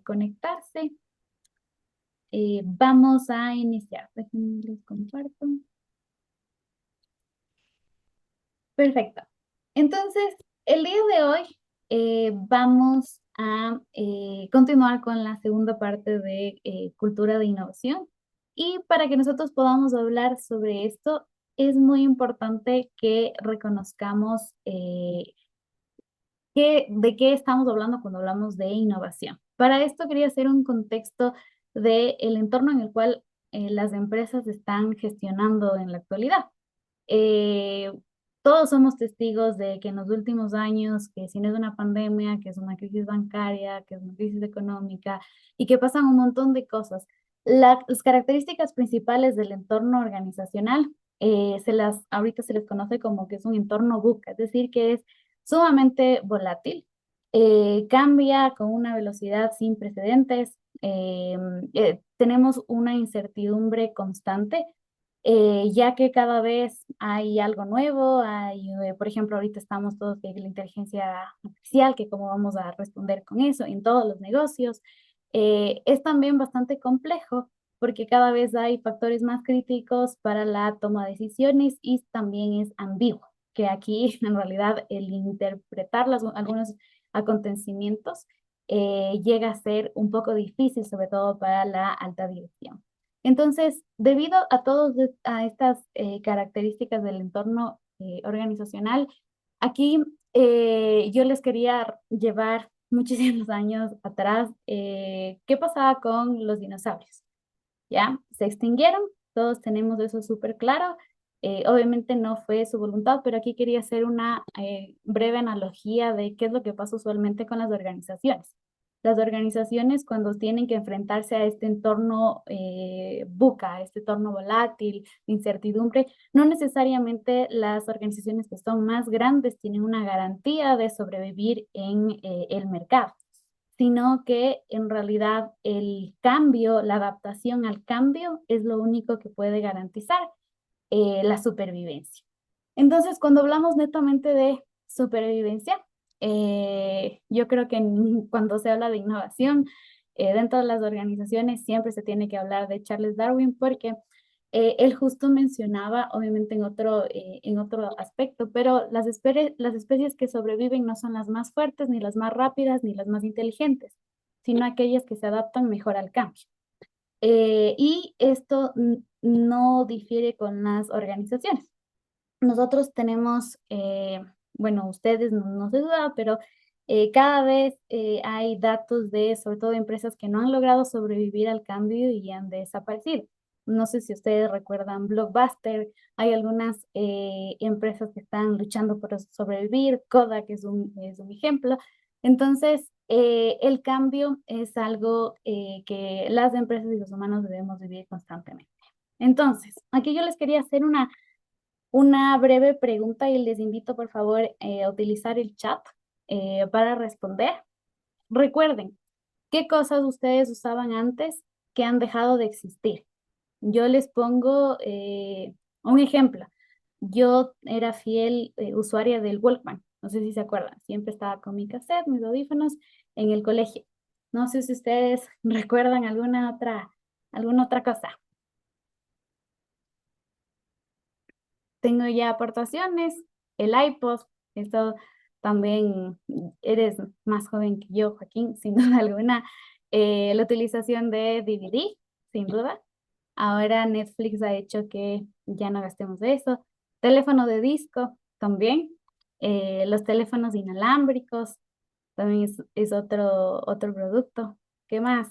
conectarse. Vamos a iniciar. Déjenme les comparto. Perfecto. Entonces, el día de hoy vamos a continuar con la segunda parte de cultura de innovación. Y para que nosotros podamos hablar sobre esto, es muy importante que reconozcamos de qué estamos hablando cuando hablamos de innovación. Para esto quería hacer un contexto del entorno en el cual las empresas están gestionando en la actualidad. Eh, Todos somos testigos de que en los últimos años, que si no es una pandemia, que es una crisis bancaria, que es una crisis económica y que pasan un montón de cosas. Las características principales del entorno organizacional ahorita se les conoce como que es un entorno VUCA, es decir, que es sumamente volátil, cambia con una velocidad sin precedentes, tenemos una incertidumbre constante, ya que cada vez hay algo nuevo, por ejemplo, ahorita estamos todos que la inteligencia artificial, que cómo vamos a responder con eso en todos los negocios. Es también bastante complejo porque cada vez hay factores más críticos para la toma de decisiones y también es ambiguo, que aquí en realidad el interpretar algunos acontecimientos llega a ser un poco difícil, sobre todo para la alta dirección. Entonces, debido a todas estas características del entorno organizacional, aquí yo les quería llevar muchísimos años atrás. ¿Qué pasaba con los dinosaurios? ¿Ya? Se extinguieron, todos tenemos eso súper claro. Obviamente no fue su voluntad, pero aquí quería hacer una breve analogía de qué es lo que pasa usualmente con las organizaciones. Las organizaciones cuando tienen que enfrentarse a este entorno buca, a este entorno volátil, de incertidumbre, no necesariamente las organizaciones que son más grandes tienen una garantía de sobrevivir en el mercado, sino que en realidad el cambio, la adaptación al cambio es lo único que puede garantizar la supervivencia. Entonces, cuando hablamos netamente de supervivencia, yo creo que cuando se habla de innovación, dentro de las organizaciones siempre se tiene que hablar de Charles Darwin porque él justo mencionaba, obviamente en otro aspecto, pero las especies que sobreviven no son las más fuertes, ni las más rápidas, ni las más inteligentes, sino aquellas que se adaptan mejor al cambio. Y esto no difiere con las organizaciones. Nosotros tenemos, bueno, ustedes no se duda, pero cada vez hay datos de, sobre todo, empresas que no han logrado sobrevivir al cambio y han desaparecido. No sé si ustedes recuerdan Blockbuster, hay algunas empresas que están luchando por sobrevivir, Kodak es un ejemplo. Entonces, el cambio es algo que las empresas y los humanos debemos vivir constantemente. Entonces, aquí yo les quería hacer una breve pregunta y les invito por favor a utilizar el chat para responder. Recuerden, ¿qué cosas ustedes usaban antes que han dejado de existir? Yo les pongo un ejemplo. Yo era fiel usuaria del Walkman. No sé si se acuerdan. Siempre estaba con mi cassette, mis audífonos en el colegio. No sé si ustedes recuerdan alguna otra cosa. Tengo ya aportaciones, el iPod, esto también eres más joven que yo, Joaquín, sin duda alguna. La utilización de DVD, sin duda. Ahora Netflix ha hecho que ya no gastemos de eso. Teléfono de disco también. Los teléfonos inalámbricos también es otro producto. ¿Qué más?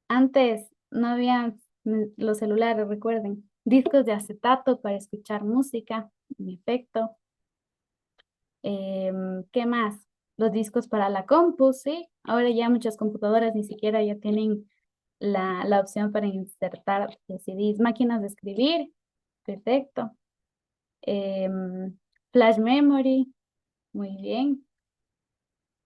Antes no había los celulares, recuerden, discos de acetato para escuchar música, en efecto. ¿Qué más? Los discos para la compu, sí. Ahora ya muchas computadoras ni siquiera ya tienen la opción para insertar CDs, máquinas de escribir, perfecto. Flash memory, muy bien.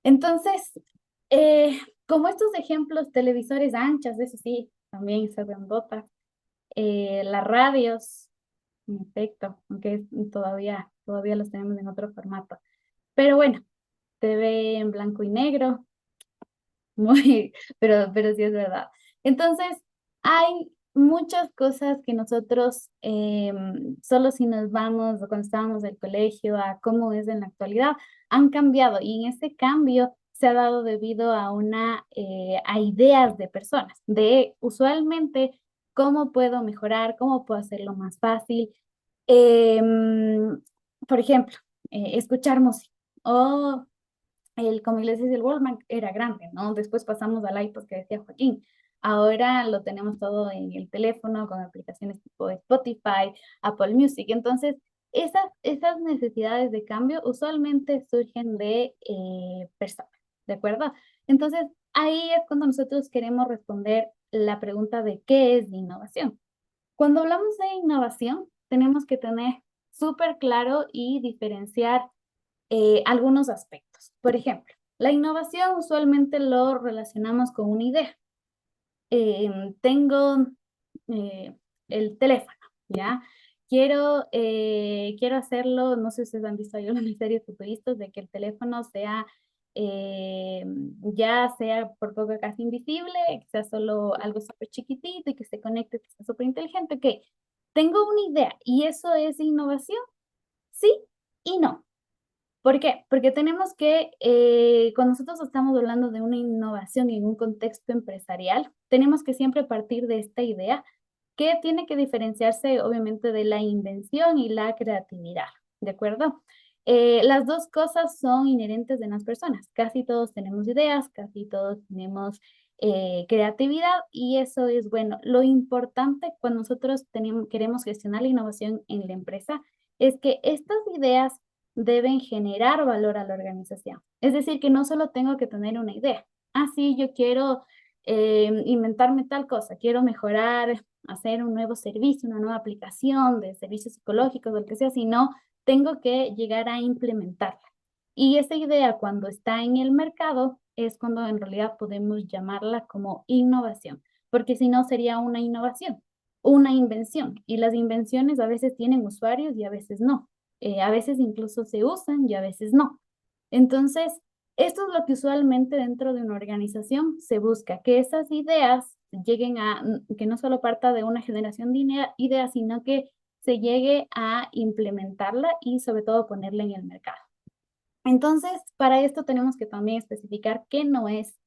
Entonces, eh, como estos ejemplos, televisores anchas, eso sí, también se grandota. Las radios, en efecto, aunque todavía los tenemos en otro formato. Pero bueno, TV en blanco y negro, pero sí es verdad. Entonces, hay muchas cosas que nosotros, solo si nos vamos cuando estábamos del colegio a cómo es en la actualidad, han cambiado y en ese cambio se ha dado debido a a ideas de personas, de usualmente cómo puedo mejorar, cómo puedo hacerlo más fácil. Em, por ejemplo, escuchar música o como les decía, el Walkman era grande, ¿no? Después pasamos al iPod que decía Joaquín. Ahora lo tenemos todo en el teléfono con aplicaciones tipo Spotify, Apple Music. Entonces, esas necesidades de cambio usualmente surgen de personas, ¿de acuerdo? Entonces, ahí es cuando nosotros queremos responder la pregunta de qué es innovación. Cuando hablamos de innovación, tenemos que tener súper claro y diferenciar algunos aspectos. Por ejemplo, la innovación usualmente lo relacionamos con una idea. Tengo eh, el teléfono, ¿ya? Quiero hacerlo, no sé si ustedes han visto ahí algunas series futuristas de que el teléfono sea, eh, ya sea por poco casi invisible, que sea solo algo súper chiquitito y que se conecte, que sea súper inteligente. Ok, tengo una idea y eso es innovación, sí y no. ¿Por qué? Porque tenemos que, cuando nosotros estamos hablando de una innovación en un contexto empresarial, tenemos que siempre partir de esta idea que tiene que diferenciarse obviamente de la invención y la creatividad, ¿de acuerdo? Las dos cosas son inherentes en las personas. Casi todos tenemos ideas, casi todos tenemos creatividad y eso es bueno. Lo importante cuando nosotros queremos gestionar la innovación en la empresa es que estas ideas deben generar valor a la organización. Es decir, que no solo tengo que tener una idea. Ah, sí, yo quiero inventarme tal cosa, quiero mejorar, hacer un nuevo servicio, una nueva aplicación de servicios psicológicos, o lo que sea, sino tengo que llegar a implementarla. Y esa idea cuando está en el mercado es cuando en realidad podemos llamarla como innovación, porque si no sería una innovación, una invención. Y las invenciones a veces tienen usuarios y a veces no. A veces incluso se usan y a veces no. Entonces, esto es lo que usualmente dentro de una organización se busca, que esas ideas lleguen que no solo parta de una generación de ideas, sino que se llegue a implementarla y sobre todo ponerla en el mercado. Entonces, para esto tenemos que también especificar qué no es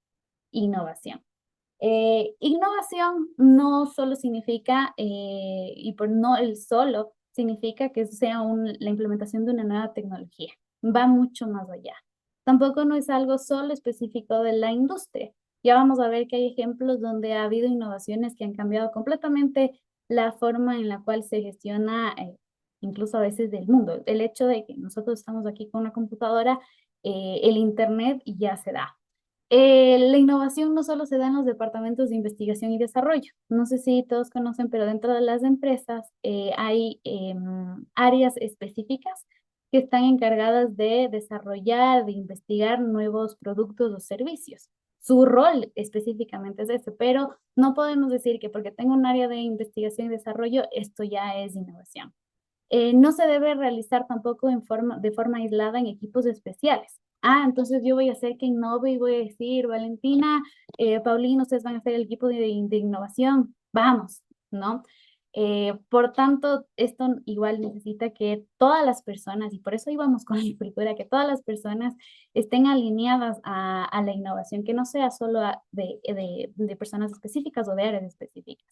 innovación. Innovación no solo significa, y por no el solo, significa que sea la implementación de una nueva tecnología. Va mucho más allá. Tampoco no es algo solo específico de la industria. Ya vamos a ver que hay ejemplos donde ha habido innovaciones que han cambiado completamente la forma en la cual se gestiona, incluso a veces del mundo. El hecho de que nosotros estamos aquí con una computadora, el Internet ya se da. La innovación no solo se da en los departamentos de investigación y desarrollo. No sé si todos conocen, pero dentro de las empresas hay áreas específicas que están encargadas de desarrollar, de investigar nuevos productos o servicios. Su rol específicamente es ese, pero no podemos decir que porque tengo un área de investigación y desarrollo, esto ya es innovación. No se debe realizar tampoco de forma aislada en equipos especiales. Ah, entonces yo voy a hacer que innove y voy a decir, Valentina, Paulino, ustedes van a hacer el equipo de innovación. Vamos, ¿no? Por tanto, esto igual necesita que todas las personas, y por eso íbamos con la cultura, que todas las personas estén alineadas a la innovación, que no sea solo de personas específicas o de áreas específicas.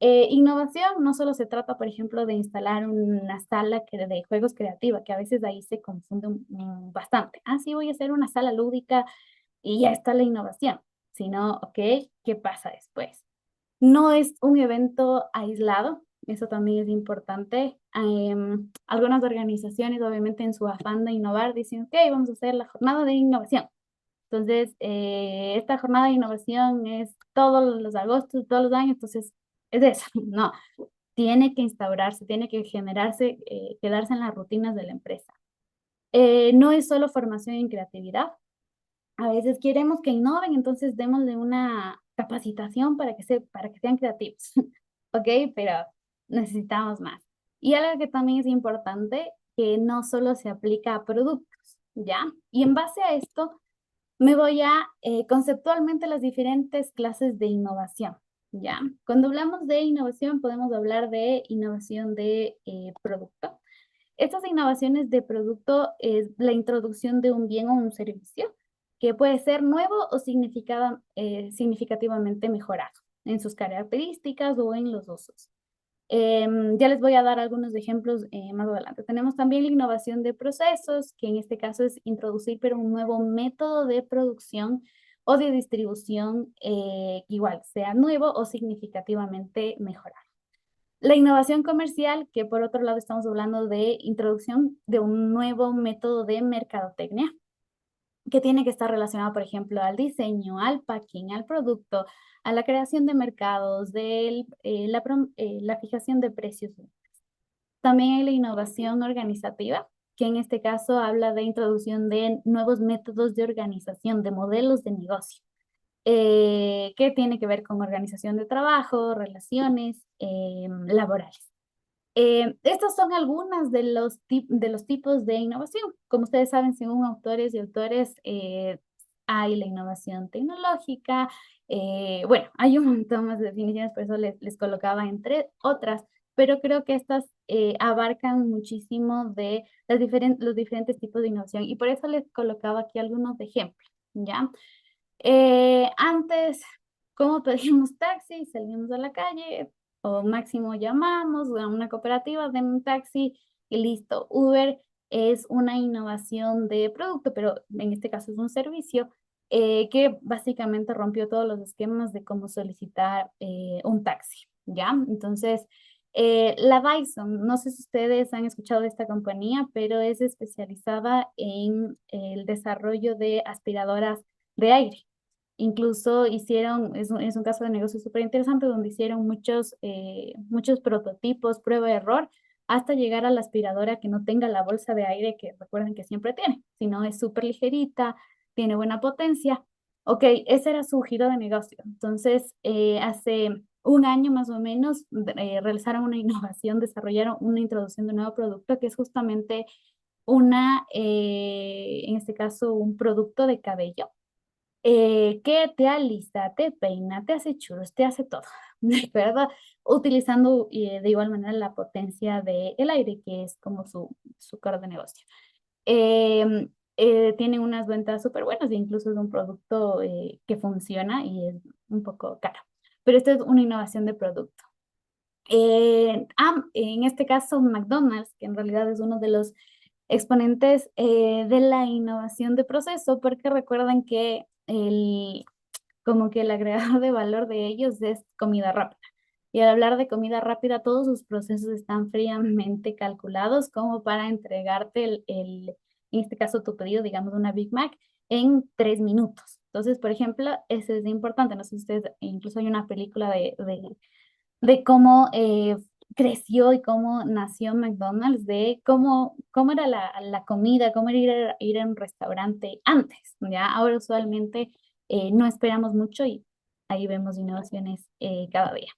Innovación no solo se trata, por ejemplo, de instalar una sala de juegos creativa, que a veces ahí se confunde bastante. Ah, sí, voy a hacer una sala lúdica y ya está la innovación. Sino, ok, ¿qué pasa después? No es un evento aislado, eso también es importante. Algunas organizaciones, obviamente, en su afán de innovar, dicen, ok, vamos a hacer la jornada de innovación. Entonces, esta jornada de innovación es todos los agostos, todos los años, entonces es eso, no, tiene que instaurarse, tiene que generarse, quedarse en las rutinas de la empresa. No es solo formación en creatividad, a veces queremos que innoven, entonces démosle una capacitación para que sean creativos, ¿ok? Pero necesitamos más. Y algo que también es importante, que no solo se aplica a productos, ¿ya? Y en base a esto, Me voy a conceptualmente las diferentes clases de innovación, ¿ya? Cuando hablamos de innovación, podemos hablar de innovación de producto. Estas innovaciones de producto es la introducción de un bien o un servicio que puede ser nuevo o significativamente mejorado en sus características o en los usos. Ya les voy a dar algunos ejemplos más adelante. Tenemos también la innovación de procesos, que en este caso es introducir pero un nuevo método de producción o de distribución igual sea nuevo o significativamente mejorado. La innovación comercial, que por otro lado estamos hablando de introducción de un nuevo método de mercadotecnia, que tiene que estar relacionado, por ejemplo, al diseño, al packing, al producto, a la creación de mercados, la fijación de precios. También hay la innovación organizativa, que en este caso habla de introducción de nuevos métodos de organización, de modelos de negocio, que tiene que ver con organización de trabajo, relaciones laborales. Estos son algunas de de los tipos de innovación. Como ustedes saben, según autores y autores, hay la innovación tecnológica. Bueno, hay un montón más de definiciones, por eso les colocaba entre otras, pero creo que estas abarcan muchísimo de los diferentes tipos de innovación y por eso les colocaba aquí algunos ejemplos, ¿ya? Antes, ¿cómo pedíamos taxi? Salíamos a la calle o máximo llamamos a una cooperativa de un taxi y listo. Uber es una innovación de producto, pero en este caso es un servicio que básicamente rompió todos los esquemas de cómo solicitar un taxi, ¿ya? Entonces, la Dyson, no sé si ustedes han escuchado de esta compañía, pero es especializada en el desarrollo de aspiradoras de aire. Incluso hicieron, es un caso de negocio súper interesante donde hicieron muchos prototipos, prueba y error, hasta llegar a la aspiradora que no tenga la bolsa de aire que recuerden que siempre tiene, sino es súper ligerita, tiene buena potencia. Ok, ese era su giro de negocio. Entonces, hace un año más o menos, realizaron una innovación, desarrollaron una introducción de un nuevo producto que es justamente en este caso, un producto de cabello que te alista, te peina, te hace churros, te hace todo, ¿de acuerdo? Utilizando de igual manera la potencia del aire, que es como su core de negocio. Tiene unas ventas súper buenas e incluso es un producto que funciona y es un poco caro. Pero esto es una innovación de producto. En este caso, McDonald's, que en realidad es uno de los exponentes de la innovación de proceso, porque recuerden que como que el agregador de valor de ellos es comida rápida. Y al hablar de comida rápida, todos sus procesos están fríamente calculados como para entregarte en este caso tu pedido, digamos, una Big Mac, en 3 minutos. Entonces, por ejemplo, eso es importante. No sé si ustedes, incluso hay una película de cómo creció y cómo nació McDonald's, de cómo era la comida, cómo era ir a un restaurante antes, ¿ya? Ahora usualmente no esperamos mucho y ahí vemos innovaciones cada día.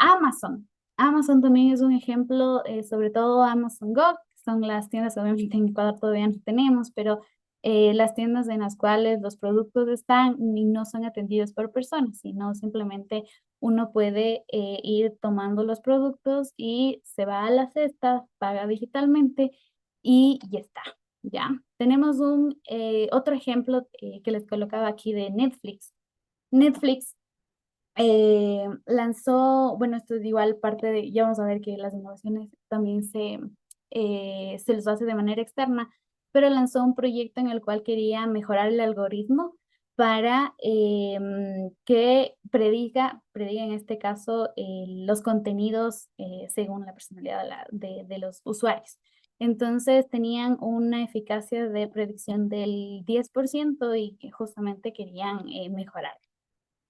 Amazon. Amazon también es un ejemplo, sobre todo Amazon Go, que son las tiendas, obviamente en Ecuador todavía no tenemos, pero las tiendas en las cuales los productos están y no son atendidos por personas, sino simplemente uno puede ir tomando los productos y se va a la cesta, paga digitalmente y ya está, ¿ya? Tenemos otro ejemplo que les colocaba aquí de Netflix. Netflix lanzó, bueno, esto es igual parte de, ya vamos a ver que las innovaciones también se los hace de manera externa, pero lanzó un proyecto en el cual quería mejorar el algoritmo para que prediga en este caso los contenidos según la personalidad de los usuarios. Entonces tenían una eficacia de predicción del 10% y que justamente querían mejorar.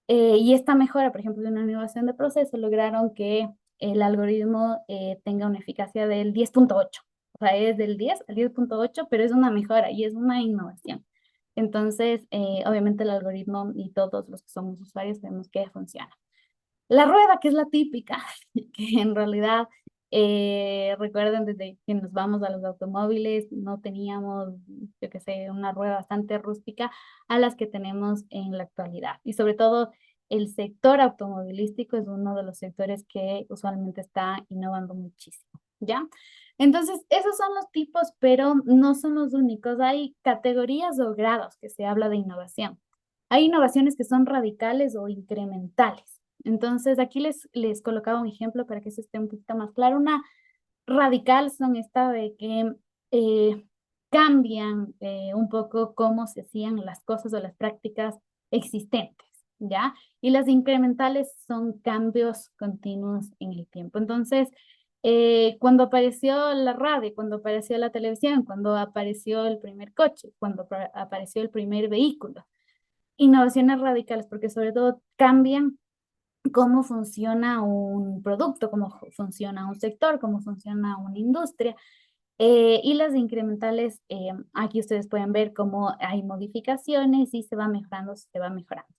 Y esta mejora, por ejemplo, de una innovación de proceso, lograron que el algoritmo tenga una eficacia del 10,8. O sea, es del 10 al 10,8, pero es una mejora y es una innovación. Entonces, obviamente el algoritmo y todos los que somos usuarios sabemos que funciona. La rueda, que es la típica, que en realidad Recuerden, desde que nos vamos a los automóviles, no teníamos, yo qué sé, una rueda bastante rústica a las que tenemos en la actualidad. Y sobre todo, el sector automovilístico es uno de los sectores que usualmente está innovando muchísimo, ¿ya? Entonces, esos son los tipos, pero no son los únicos. Hay categorías o grados que se habla de innovación. Hay innovaciones que son radicales o incrementales. Entonces, aquí les colocaba un ejemplo para que eso esté un poquito más claro. Una radical son esta de que eh, cambian un poco cómo se hacían las cosas o las prácticas existentes, ¿ya? Y las incrementales son cambios continuos en el tiempo. Entonces, cuando apareció la radio, cuando apareció la televisión, cuando apareció el primer coche, cuando apareció el primer vehículo, innovaciones radicales, porque sobre todo cambian cómo funciona un producto, cómo funciona un sector, cómo funciona una industria. Y las incrementales, aquí ustedes pueden ver cómo hay modificaciones y se va mejorando, se va mejorando.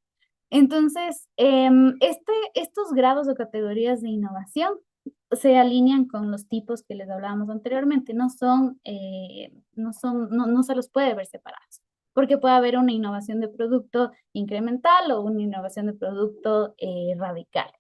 Entonces, estos grados o categorías de innovación se alinean con los tipos que les hablábamos anteriormente, no se los puede ver separados, porque puede haber una innovación de producto incremental o una innovación de producto radical.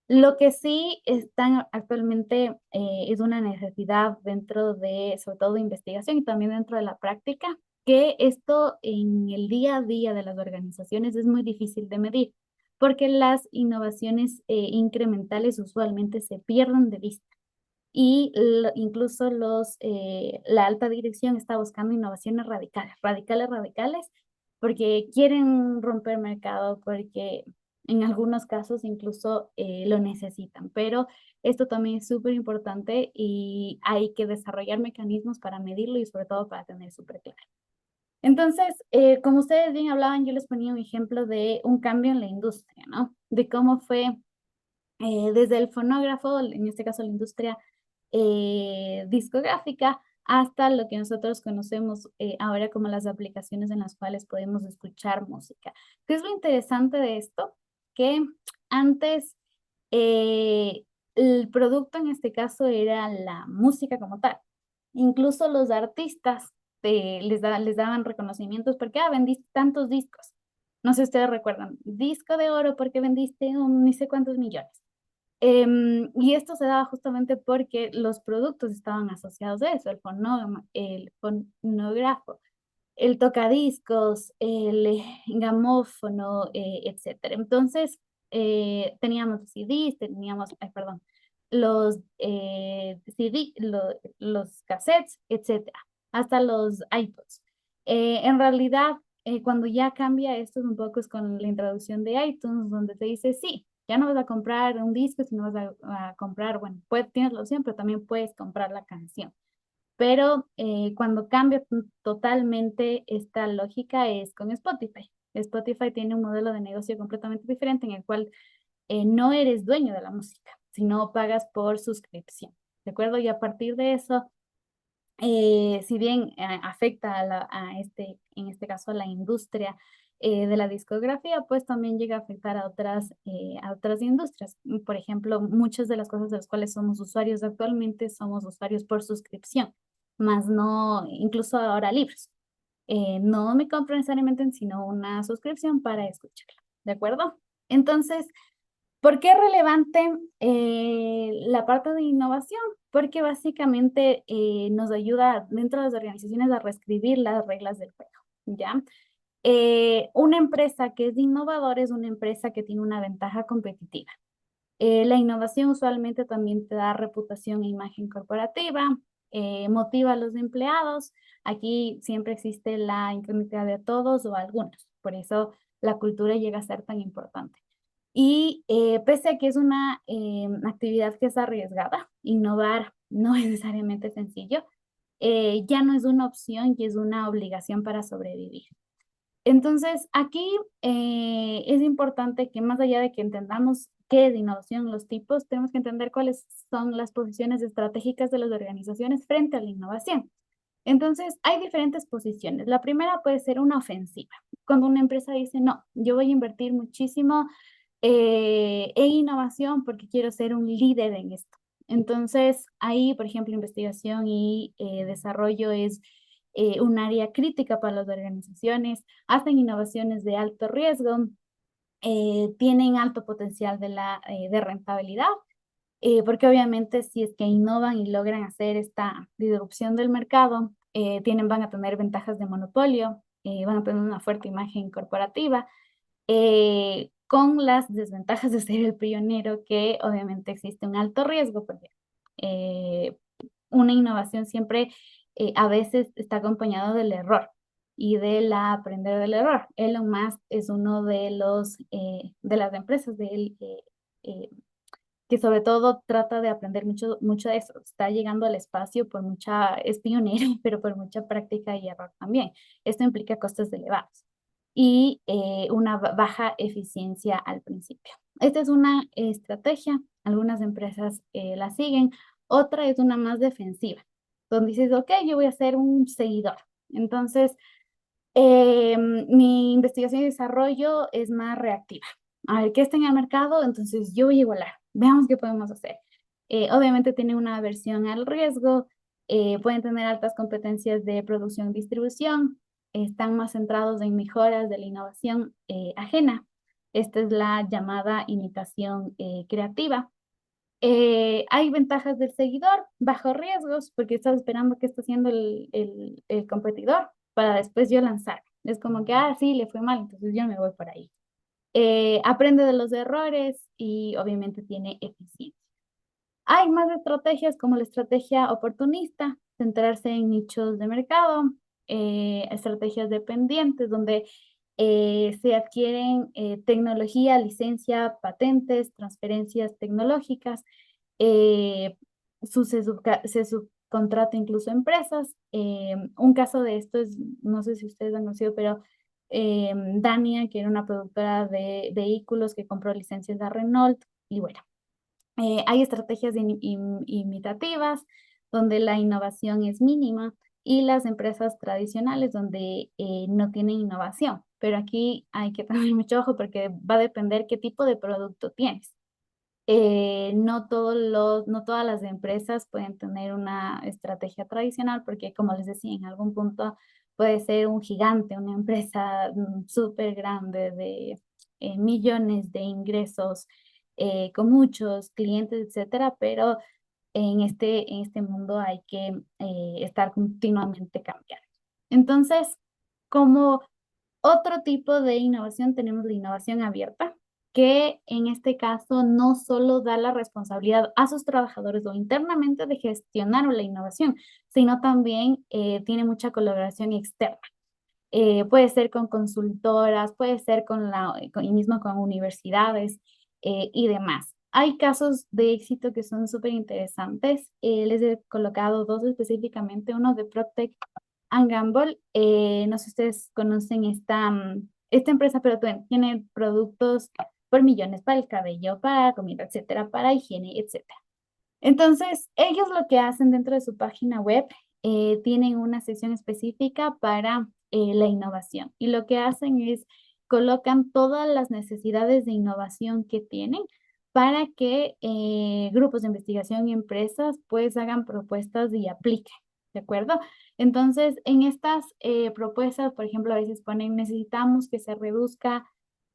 Lo que sí están actualmente es una necesidad dentro de, sobre todo de investigación y también dentro de la práctica, que esto en el día a día de las organizaciones es muy difícil de medir, porque las innovaciones incrementales usualmente se pierden de vista y incluso la alta dirección está buscando innovaciones radicales, radicales, radicales, porque quieren romper mercado, porque en algunos casos incluso lo necesitan, pero esto también es súper importante y hay que desarrollar mecanismos para medirlo y sobre todo para tener súper claro. Entonces, como ustedes bien hablaban, yo les ponía un ejemplo de un cambio en la industria, ¿no? De cómo fue desde el fonógrafo, en este caso la industria discográfica, hasta lo que nosotros conocemos ahora como las aplicaciones en las cuales podemos escuchar música. ¿Qué es lo interesante de esto? Que antes el producto en este caso era la música como tal. Incluso los artistas les daban reconocimientos porque, vendiste tantos discos. No sé si ustedes recuerdan, disco de oro porque vendiste un ni sé cuántos millones. Y esto se daba justamente porque los productos estaban asociados a eso, el fonógrafo, el tocadiscos, el gamófono, etcétera. Entonces, teníamos CDs, teníamos, ay, perdón, los CD, los cassettes, etcétera, hasta los iPods. En realidad, cuando ya cambia esto es un poco es con la introducción de iTunes, donde te dice, sí, ya no vas a comprar un disco, sino vas a comprar, bueno, tienes la opción, pero también puedes comprar la canción. Pero cuando cambia totalmente esta lógica es con Spotify. Spotify tiene un modelo de negocio completamente diferente en el cual no eres dueño de la música, sino pagas por suscripción. ¿De acuerdo? Y a partir de eso, si bien afecta en este caso a la industria de la discografía, pues también llega a afectar a otras industrias. Por ejemplo, muchas de las cosas de las cuales somos usuarios actualmente somos usuarios por suscripción, más no, incluso ahora libros. No me compro necesariamente, sino una suscripción para escucharla. ¿De acuerdo? Entonces, ¿por qué es relevante la parte de innovación? Porque básicamente nos ayuda dentro de las organizaciones a reescribir las reglas del juego, ¿ya? Una empresa que es innovadora es una empresa que tiene una ventaja competitiva. La innovación usualmente también te da reputación e imagen corporativa, motiva a los empleados. Aquí siempre existe la incógnita de todos o algunos, por eso la cultura llega a ser tan importante. Y pese a que es una actividad que es arriesgada, innovar no es necesariamente sencillo, ya no es una opción y es una obligación para sobrevivir. Entonces, aquí es importante que más allá de que entendamos qué es innovación, los tipos, tenemos que entender cuáles son las posiciones estratégicas de las organizaciones frente a la innovación. Entonces, hay diferentes posiciones. La primera puede ser una ofensiva. Cuando una empresa dice, no, yo voy a invertir muchísimo en innovación porque quiero ser un líder en esto. Entonces, ahí, por ejemplo, investigación y desarrollo es un área crítica para las organizaciones, hacen innovaciones de alto riesgo, tienen alto potencial de rentabilidad, porque obviamente si es que innovan y logran hacer esta disrupción del mercado, van a tener ventajas de monopolio, van a tener una fuerte imagen corporativa, con las desventajas de ser el pionero, que obviamente existe un alto riesgo, porque eh, una innovación siempre a veces está acompañado del error y de la aprender del error. Elon Musk es uno de las empresas de él, que sobre todo trata de aprender mucho, mucho de eso. Está llegando al espacio es pionero, pero por mucha práctica y error también. Esto implica costos elevados y una baja eficiencia al principio. Esta es una estrategia, algunas empresas la siguen, otra es una más defensiva, donde dices, ok, yo voy a ser un seguidor. Entonces, mi investigación y desarrollo es más reactiva. A ver, ¿qué está en el mercado? Entonces yo voy a igualar. Veamos qué podemos hacer. Obviamente tiene una aversión al riesgo, pueden tener altas competencias de producción y distribución, están más centrados en mejoras de la innovación ajena. Esta es la llamada imitación creativa. Hay ventajas del seguidor, bajo riesgos, porque estás esperando qué está haciendo el competidor para después yo lanzar. Es como que, ah, sí, le fue mal, entonces yo me voy por ahí. Aprende de los errores y obviamente tiene eficiencia. Hay más estrategias como la estrategia oportunista, centrarse en nichos de mercado, estrategias dependientes donde se adquieren tecnología, licencia, patentes, transferencias tecnológicas, eh, se subcontrata incluso a empresas. Un caso de esto es, no sé si ustedes han conocido, pero Dania, que era una productora de vehículos que compró licencias de Renault, y bueno, hay estrategias imitativas donde la innovación es mínima y las empresas tradicionales donde no tienen innovación. Pero aquí hay que tener mucho ojo porque va a depender qué tipo de producto tienes. No todas las empresas pueden tener una estrategia tradicional porque, como les decía, en algún punto puede ser un gigante, una empresa súper grande de millones de ingresos, con muchos clientes, etcétera, pero en este mundo hay que estar continuamente cambiando. Entonces, como otro tipo de innovación, tenemos la innovación abierta, que en este caso no solo da la responsabilidad a sus trabajadores o internamente de gestionar la innovación, sino también tiene mucha colaboración externa. Puede ser con consultoras, puede ser y mismo con universidades y demás. Hay casos de éxito que son súper interesantes. Les he colocado dos específicamente, uno de Procter and Gamble. No sé si ustedes conocen esta empresa, pero tiene productos por millones para el cabello, para comida, etcétera, para higiene, etcétera. Entonces, ellos lo que hacen dentro de su página web, tienen una sección específica para la innovación. Y lo que hacen es colocan todas las necesidades de innovación que tienen para que grupos de investigación y empresas pues hagan propuestas y apliquen, ¿de acuerdo? Entonces, en estas propuestas, por ejemplo, a veces ponen, necesitamos que se reduzca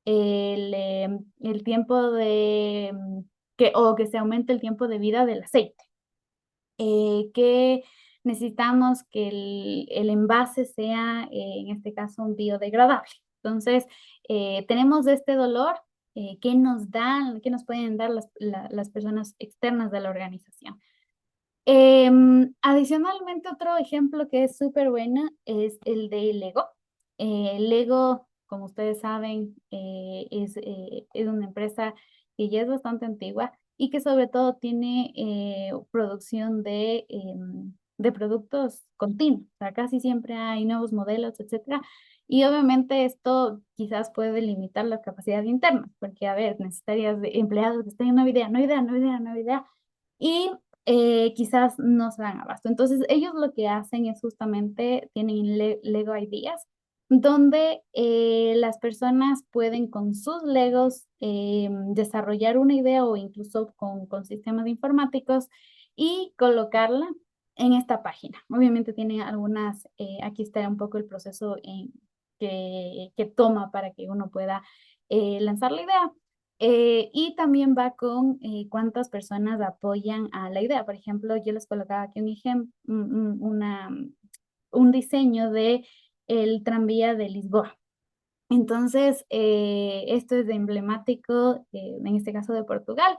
el tiempo o que se aumente el tiempo de vida del aceite, que necesitamos que el envase sea, en este caso, un biodegradable. Entonces, tenemos este dolor, ¿qué nos pueden dar las personas externas de la organización? Adicionalmente, otro ejemplo que es súper bueno es el de Lego. Lego, como ustedes saben, es una empresa que ya es bastante antigua y que sobre todo tiene producción de productos continuos. O sea, casi siempre hay nuevos modelos, etcétera. Y obviamente esto quizás puede limitar la capacidad interna, porque, a ver, necesitarías de empleados que estén en nueva idea, nueva idea, nueva idea, nueva idea. Y quizás no se dan abasto. Entonces, ellos lo que hacen es justamente, tienen Lego Ideas, donde las personas pueden con sus Legos desarrollar una idea o incluso con sistemas informáticos y colocarla en esta página. Obviamente tiene algunas, aquí está un poco el proceso que toma para que uno pueda lanzar la idea. Y también va con cuántas personas apoyan a la idea. Por ejemplo, yo les colocaba aquí un ejemplo, un diseño de el tranvía de Lisboa. Entonces, esto es emblemático, en este caso de Portugal,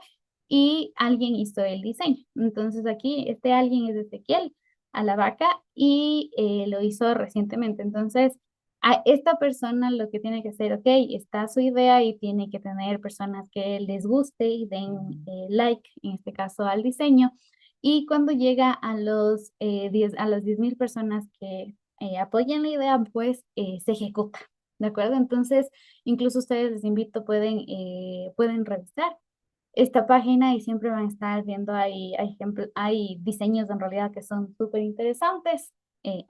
y alguien hizo el diseño. Entonces, aquí este alguien es Ezequiel Alavaca y lo hizo recientemente. Entonces, a esta persona lo que tiene que hacer, ok, está su idea y tiene que tener personas que les guste y den like, en este caso al diseño. Y cuando llega a a las 10.000 personas que apoyan la idea, pues se ejecuta. ¿De acuerdo? Entonces, incluso ustedes les invito, pueden revisar esta página y siempre van a estar viendo, hay diseños en realidad que son súper interesantes,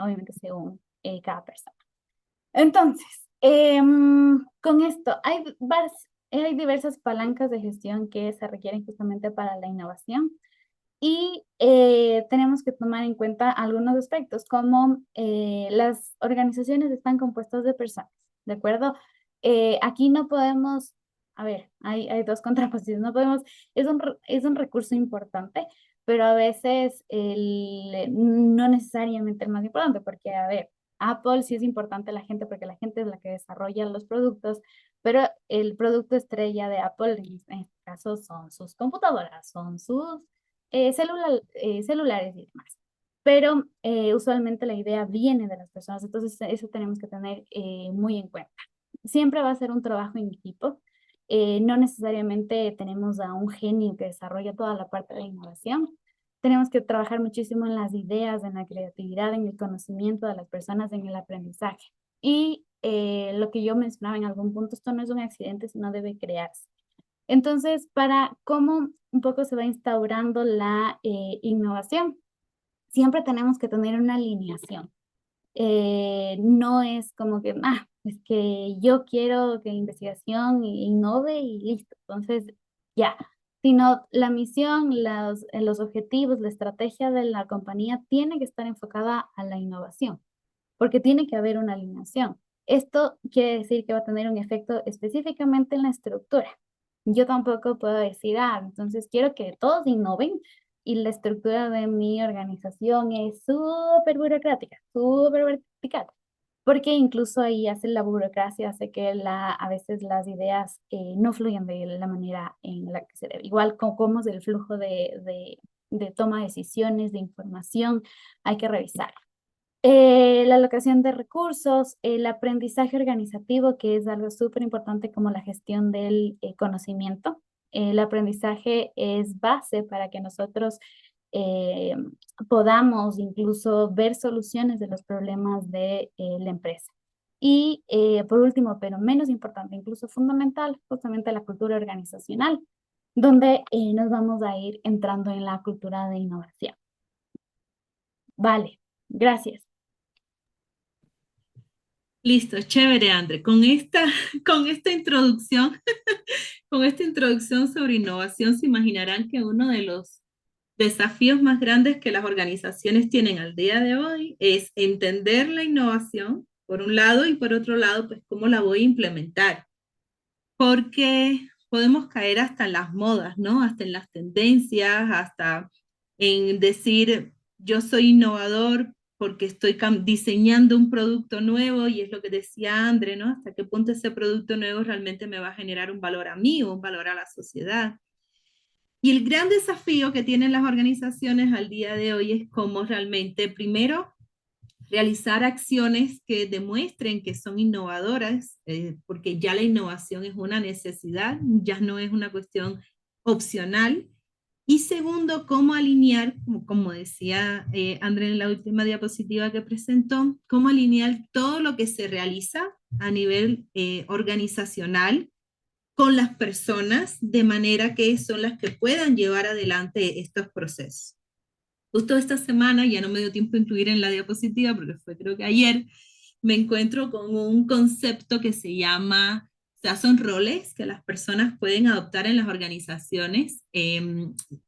obviamente según cada persona. Entonces, con esto, hay diversas palancas de gestión que se requieren justamente para la innovación. Y tenemos que tomar en cuenta algunos aspectos, como las organizaciones están compuestas de personas, ¿de acuerdo? Aquí no podemos, a ver, hay dos contraposiciones, no podemos, es un recurso importante, pero a veces no necesariamente el más importante, porque, a ver, Apple sí es importante la gente, porque la gente es la que desarrolla los productos, pero el producto estrella de Apple, en este caso, son sus computadoras, son sus celulares y demás. Pero usualmente la idea viene de las personas, entonces eso tenemos que tener muy en cuenta. Siempre va a ser un trabajo en equipo. No necesariamente tenemos a un genio que desarrolla toda la parte de la innovación. Tenemos que trabajar muchísimo en las ideas, en la creatividad, en el conocimiento de las personas, en el aprendizaje. Y lo que yo mencionaba en algún punto, esto no es un accidente, sino debe crearse. Entonces, para cómo un poco se va instaurando la innovación, siempre tenemos que tener una alineación. No es como que, es que yo quiero que investigación innove y listo. Entonces, ya. Sino la misión, los objetivos, la estrategia de la compañía tiene que estar enfocada a la innovación porque tiene que haber una alineación. Esto quiere decir que va a tener un efecto específicamente en la estructura. Yo tampoco puedo decir, entonces quiero que todos innoven y la estructura de mi organización es súper burocrática, súper vertical, porque incluso ahí hace la burocracia, hace que a veces las ideas no fluyan de la manera en la que se debe. Igual como es el flujo de toma de decisiones, de información, hay que revisar la alocación de recursos, el aprendizaje organizativo, que es algo súper importante como la gestión del conocimiento. El aprendizaje es base para que nosotros eh, podamos incluso ver soluciones de los problemas de la empresa. Y por último, pero menos importante, incluso fundamental, justamente la cultura organizacional, donde nos vamos a ir entrando en la cultura de innovación. Vale, gracias. Listo, chévere, André. Con esta introducción, con esta introducción sobre innovación, se imaginarán que uno de los desafíos más grandes que las organizaciones tienen al día de hoy es entender la innovación, por un lado, y por otro lado, pues cómo la voy a implementar. Porque podemos caer hasta en las modas, ¿no? Hasta en las tendencias, hasta en decir, yo soy innovador porque estoy diseñando un producto nuevo y es lo que decía André, ¿no? Hasta qué punto ese producto nuevo realmente me va a generar un valor a mí o un valor a la sociedad. Y el gran desafío que tienen las organizaciones al día de hoy es cómo realmente, primero, realizar acciones que demuestren que son innovadoras, porque ya la innovación es una necesidad, ya no es una cuestión opcional. Y segundo, cómo alinear, como decía André en la última diapositiva que presentó, cómo alinear todo lo que se realiza a nivel organizacional con las personas de manera que son las que puedan llevar adelante estos procesos. Justo esta semana, ya no me dio tiempo de incluir en la diapositiva porque fue creo que ayer, me encuentro con un concepto que se llama, o sea, son roles que las personas pueden adoptar en las organizaciones,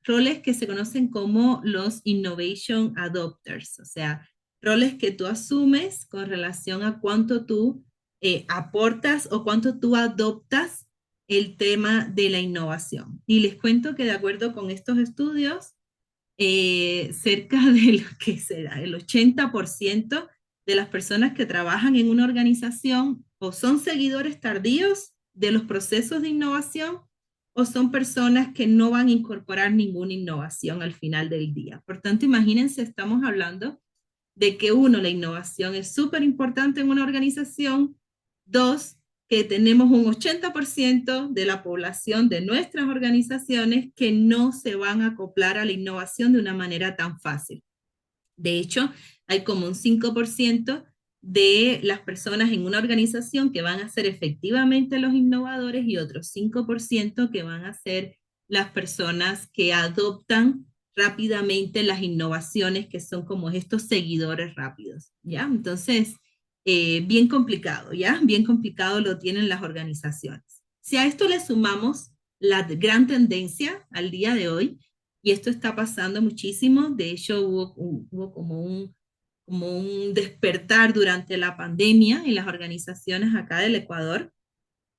roles que se conocen como los Innovation Adopters, o sea, roles que tú asumes con relación a cuánto tú aportas o cuánto tú adoptas el tema de la innovación. Y les cuento que de acuerdo con estos estudios, cerca de lo que será el 80% de las personas que trabajan en una organización o son seguidores tardíos de los procesos de innovación o son personas que no van a incorporar ninguna innovación al final del día. Por tanto, imagínense, estamos hablando de que uno, la innovación es súper importante en una organización, dos, que tenemos un 80% de la población de nuestras organizaciones que no se van a acoplar a la innovación de una manera tan fácil. De hecho, hay como un 5% de las personas en una organización que van a ser efectivamente los innovadores y otro 5% que van a ser las personas que adoptan rápidamente las innovaciones que son como estos seguidores rápidos, ¿ya? Entonces, bien complicado, ¿ya? Bien complicado lo tienen las organizaciones. Si a esto le sumamos la gran tendencia al día de hoy, y esto está pasando muchísimo, de hecho hubo como un despertar durante la pandemia en las organizaciones acá del Ecuador,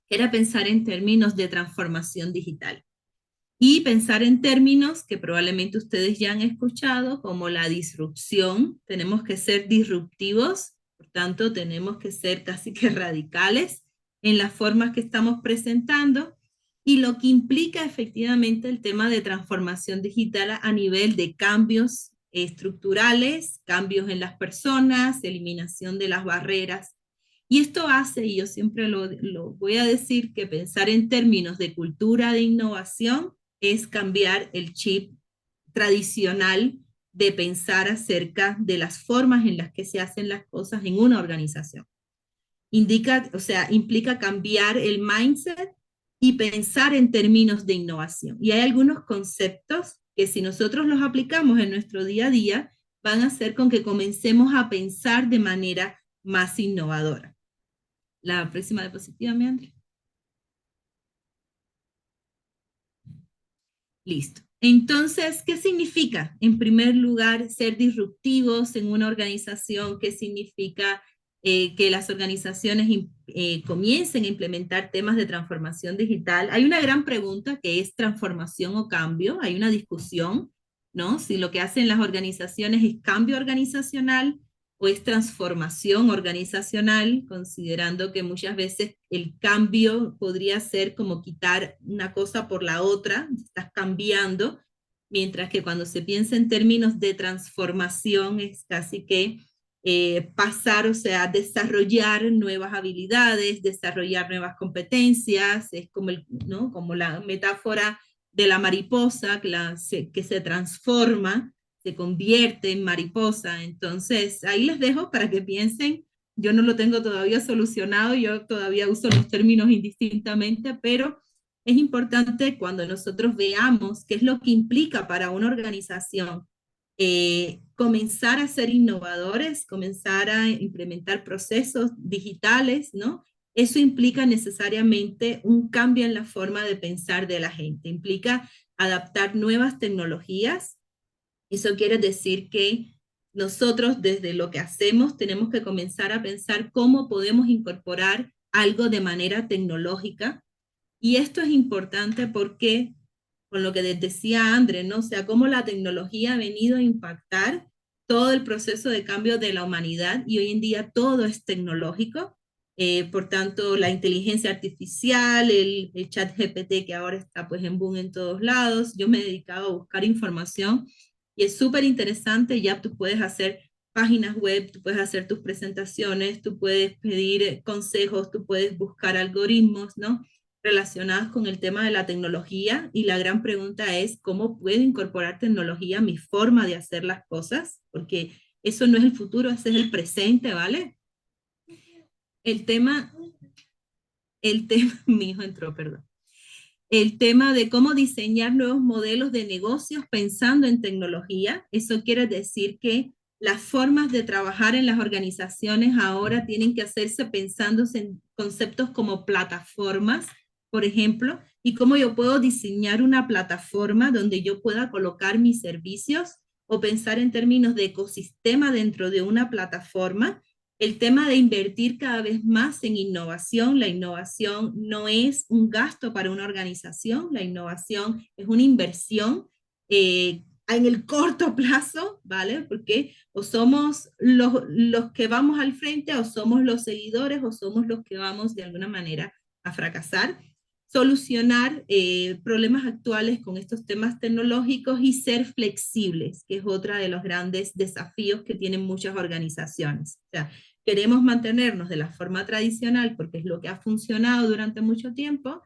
que era pensar en términos de transformación digital y pensar en términos que probablemente ustedes ya han escuchado, como la disrupción. Tenemos que ser disruptivos, por tanto, tenemos que ser casi que radicales en las formas que estamos presentando y lo que implica efectivamente el tema de transformación digital a nivel de cambios estructurales, cambios en las personas, eliminación de las barreras. Y esto hace, y yo siempre lo voy a decir, que pensar en términos de cultura de innovación es cambiar el chip tradicional de pensar acerca de las formas en las que se hacen las cosas en una organización. Indica, o sea, implica cambiar el mindset y pensar en términos de innovación. Y hay algunos conceptos que si nosotros los aplicamos en nuestro día a día, van a hacer con que comencemos a pensar de manera más innovadora. La próxima diapositiva, mi André. Listo. Entonces, ¿qué significa? En primer lugar, ser disruptivos en una organización. ¿Qué significa que las organizaciones comiencen a implementar temas de transformación digital? Hay una gran pregunta que es transformación o cambio. Hay una discusión, ¿no? Si lo que hacen las organizaciones es cambio organizacional o es transformación organizacional, considerando que muchas veces el cambio podría ser como quitar una cosa por la otra, estás cambiando, mientras que cuando se piensa en términos de transformación es casi que pasar, o sea, desarrollar nuevas habilidades, desarrollar nuevas competencias, es como, ¿no? Como la metáfora de la mariposa que se transforma, se convierte en mariposa. Entonces, ahí les dejo para que piensen. Yo no lo tengo todavía solucionado, yo todavía uso los términos indistintamente, pero es importante cuando nosotros veamos qué es lo que implica para una organización comenzar a ser innovadores, comenzar a implementar procesos digitales, ¿no? Eso implica necesariamente un cambio en la forma de pensar de la gente, implica adaptar nuevas tecnologías. Eso quiere decir que nosotros desde lo que hacemos tenemos que comenzar a pensar cómo podemos incorporar algo de manera tecnológica. Y esto es importante porque, con lo que decía André, ¿no? O sea, cómo la tecnología ha venido a impactar todo el proceso de cambio de la humanidad y hoy en día todo es tecnológico. Por tanto, la inteligencia artificial, el chat GPT que ahora está pues en boom en todos lados. Yo me he dedicado a buscar información y es súper interesante. Ya tú puedes hacer páginas web, tú puedes hacer tus presentaciones, tú puedes pedir consejos, tú puedes buscar algoritmos, ¿no? Relacionados con el tema de la tecnología y la gran pregunta es cómo puedo incorporar tecnología a mi forma de hacer las cosas, porque eso no es el futuro, ese es el presente, ¿vale? El tema, mi hijo entró, perdón. El tema de cómo diseñar nuevos modelos de negocios pensando en tecnología, eso quiere decir que las formas de trabajar en las organizaciones ahora tienen que hacerse pensando en conceptos como plataformas, por ejemplo, y cómo yo puedo diseñar una plataforma donde yo pueda colocar mis servicios o pensar en términos de ecosistema dentro de una plataforma. El tema de invertir cada vez más en innovación. La innovación no es un gasto para una organización, la innovación es una inversión en el corto plazo, ¿vale? Porque o somos los que vamos al frente, o somos los seguidores, o somos los que vamos de alguna manera a fracasar. Solucionar problemas actuales con estos temas tecnológicos y ser flexibles, que es otra de los grandes desafíos que tienen muchas organizaciones. O sea, queremos mantenernos de la forma tradicional porque es lo que ha funcionado durante mucho tiempo,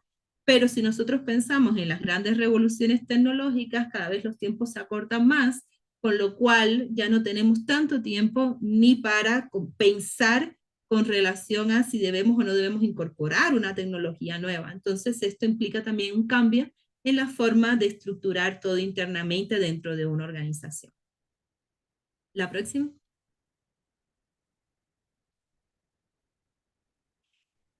pero si nosotros pensamos en las grandes revoluciones tecnológicas, cada vez los tiempos se acortan más, con lo cual ya no tenemos tanto tiempo ni para pensar con relación a si debemos o no debemos incorporar una tecnología nueva. Entonces, esto implica también un cambio en la forma de estructurar todo internamente dentro de una organización. La próxima.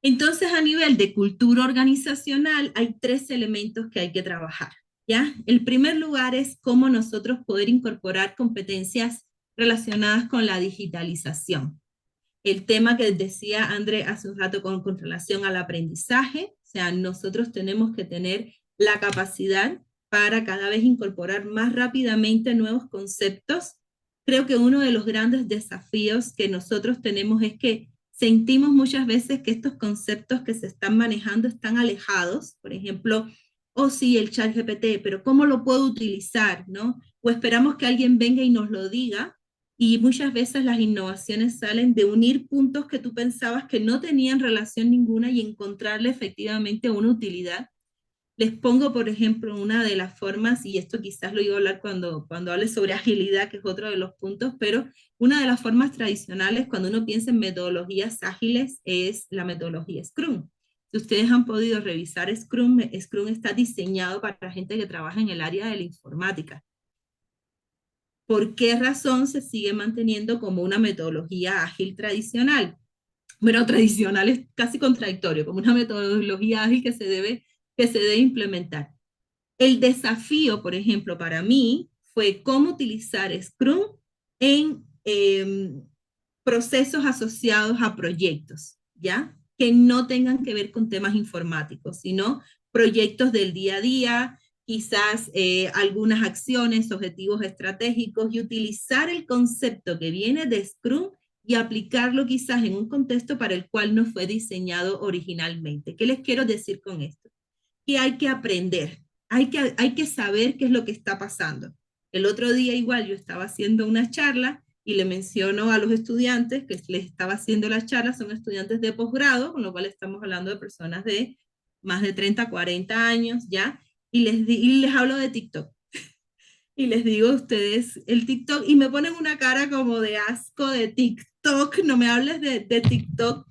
Entonces, a nivel de cultura organizacional, hay tres elementos que hay que trabajar, ¿ya? El primer lugar es cómo nosotros poder incorporar competencias relacionadas con la digitalización. El tema que decía André hace un rato con relación al aprendizaje, o sea, nosotros tenemos que tener la capacidad para cada vez incorporar más rápidamente nuevos conceptos. Creo que uno de los grandes desafíos que nosotros tenemos es que sentimos muchas veces que estos conceptos que se están manejando están alejados. Por ejemplo, oh sí, el chat GPT, pero ¿cómo lo puedo utilizar? ¿No? O esperamos que alguien venga y nos lo diga, y muchas veces las innovaciones salen de unir puntos que tú pensabas que no tenían relación ninguna y encontrarle efectivamente una utilidad. Les pongo, por ejemplo, una de las formas, y esto quizás lo iba a hablar cuando hable sobre agilidad, que es otro de los puntos, pero una de las formas tradicionales cuando uno piensa en metodologías ágiles es la metodología Scrum. Si ustedes han podido revisar Scrum, Scrum está diseñado para gente que trabaja en el área de la informática. ¿Por qué razón se sigue manteniendo como una metodología ágil tradicional? Bueno, tradicional es casi contradictorio, como una metodología ágil que se debe implementar. El desafío, por ejemplo, para mí fue cómo utilizar Scrum en procesos asociados a proyectos, ¿ya? Que no tengan que ver con temas informáticos, sino proyectos del día a día, quizás algunas acciones, objetivos estratégicos, y utilizar el concepto que viene de Scrum y aplicarlo quizás en un contexto para el cual no fue diseñado originalmente. ¿Qué les quiero decir con esto? Que hay que aprender, hay que saber qué es lo que está pasando. El otro día igual yo estaba haciendo una charla y le menciono a los estudiantes que les estaba haciendo la charla, son estudiantes de posgrado, con lo cual estamos hablando de personas de más de 30, 40 años ya, y les hablo de TikTok. Y les digo a ustedes el TikTok, y me ponen una cara como de asco de TikTok, no me hables de TikTok.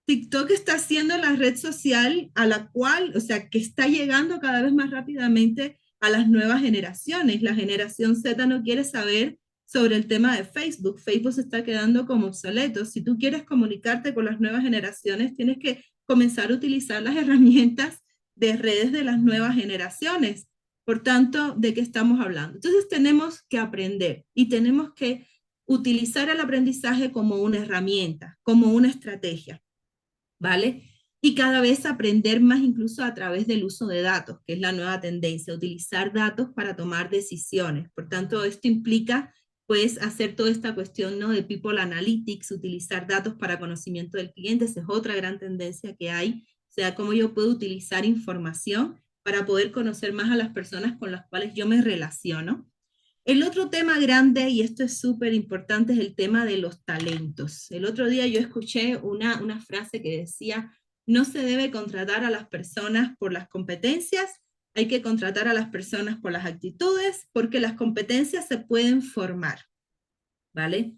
TikTok está siendo la red social a la cual, o sea, que está llegando cada vez más rápidamente a las nuevas generaciones. La generación Z no quiere saber sobre el tema de Facebook. Facebook se está quedando como obsoleto. Si tú quieres comunicarte con las nuevas generaciones, tienes que comenzar a utilizar las herramientas de redes de las nuevas generaciones. Por tanto, ¿de qué estamos hablando? Entonces tenemos que aprender y tenemos que utilizar el aprendizaje como una herramienta, como una estrategia. ¿Vale? Y cada vez aprender más incluso a través del uso de datos, que es la nueva tendencia, utilizar datos para tomar decisiones. Por tanto, esto implica pues hacer toda esta cuestión, ¿no?, de people analytics, utilizar datos para conocimiento del cliente. Esa es otra gran tendencia que hay, o sea, cómo yo puedo utilizar información para poder conocer más a las personas con las cuales yo me relaciono. El otro tema grande, y esto es súper importante, es el tema de los talentos. El otro día yo escuché una frase que decía, no se debe contratar a las personas por las competencias, hay que contratar a las personas por las actitudes, porque las competencias se pueden formar, ¿vale?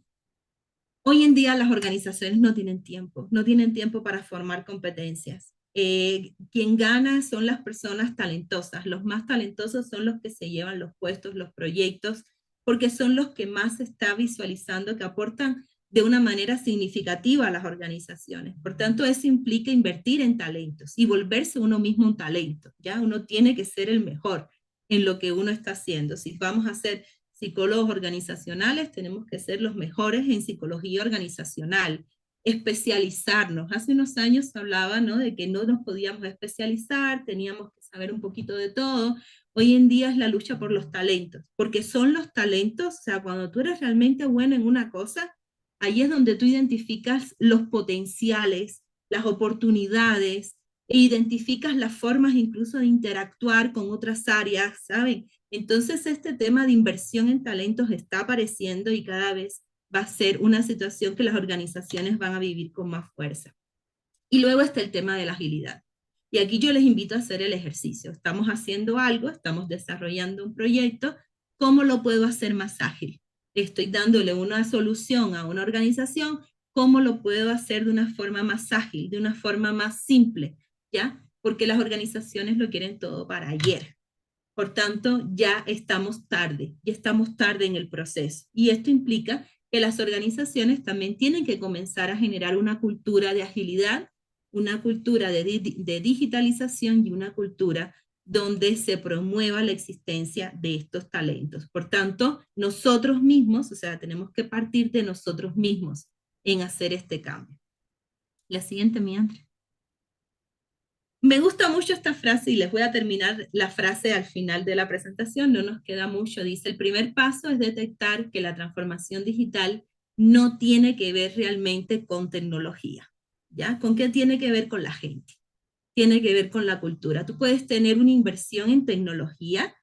Hoy en día las organizaciones no tienen tiempo para formar competencias. Quien gana son las personas talentosas, los más talentosos son los que se llevan los puestos, los proyectos, porque son los que más se está visualizando que aportan de una manera significativa a las organizaciones. Por tanto, eso implica invertir en talentos y volverse uno mismo un talento, ¿ya? Uno tiene que ser el mejor en lo que uno está haciendo. Si vamos a ser psicólogos organizacionales, tenemos que ser los mejores en psicología organizacional, especializarnos. Hace unos años se hablaba, ¿no?, de que no nos podíamos especializar, teníamos que saber un poquito de todo. Hoy en día es la lucha por los talentos, porque son los talentos, o sea, cuando tú eres realmente bueno en una cosa, ahí es donde tú identificas los potenciales, las oportunidades, e identificas las formas incluso de interactuar con otras áreas, ¿saben? Entonces este tema de inversión en talentos está apareciendo y cada vez va a ser una situación que las organizaciones van a vivir con más fuerza. Y luego está el tema de la agilidad. Y aquí yo les invito a hacer el ejercicio. Estamos haciendo algo, estamos desarrollando un proyecto. ¿Cómo lo puedo hacer más ágil? Estoy dándole una solución a una organización. ¿Cómo lo puedo hacer de una forma más ágil, de una forma más simple? ¿Ya? Porque las organizaciones lo quieren todo para ayer. Por tanto, ya estamos tarde en el proceso. Y esto implica que las organizaciones también tienen que comenzar a generar una cultura de agilidad, una cultura de digitalización y una cultura donde se promueva la existencia de estos talentos. Por tanto, nosotros mismos, o sea, tenemos que partir de nosotros mismos en hacer este cambio. La siguiente, mi Andrea. Me gusta mucho esta frase y les voy a terminar la frase al final de la presentación, no nos queda mucho. Dice, el primer paso es detectar que la transformación digital no tiene que ver realmente con tecnología, ¿ya? ¿Con qué tiene que ver? Con la gente, tiene que ver con la cultura. Tú puedes tener una inversión en tecnología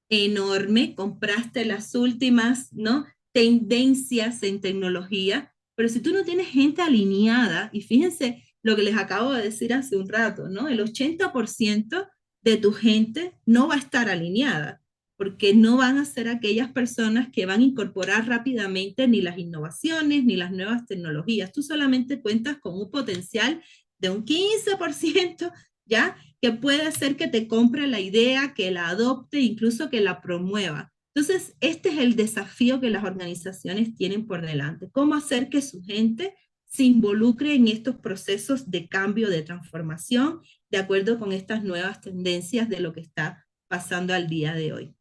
enorme, compraste las últimas, ¿no?, tendencias en tecnología, pero si tú no tienes gente alineada, y fíjense lo que les acabo de decir hace un rato, ¿no? El 80% de tu gente no va a estar alineada, porque no van a ser aquellas personas que van a incorporar rápidamente ni las innovaciones ni las nuevas tecnologías. Tú solamente cuentas con un potencial de un 15%, ¿ya? Que puede hacer que te compre la idea, que la adopte, incluso que la promueva. Entonces, este es el desafío que las organizaciones tienen por delante. ¿Cómo hacer que su gente se involucre en estos procesos de cambio, de transformación, de acuerdo con estas nuevas tendencias de lo que está pasando al día de hoy?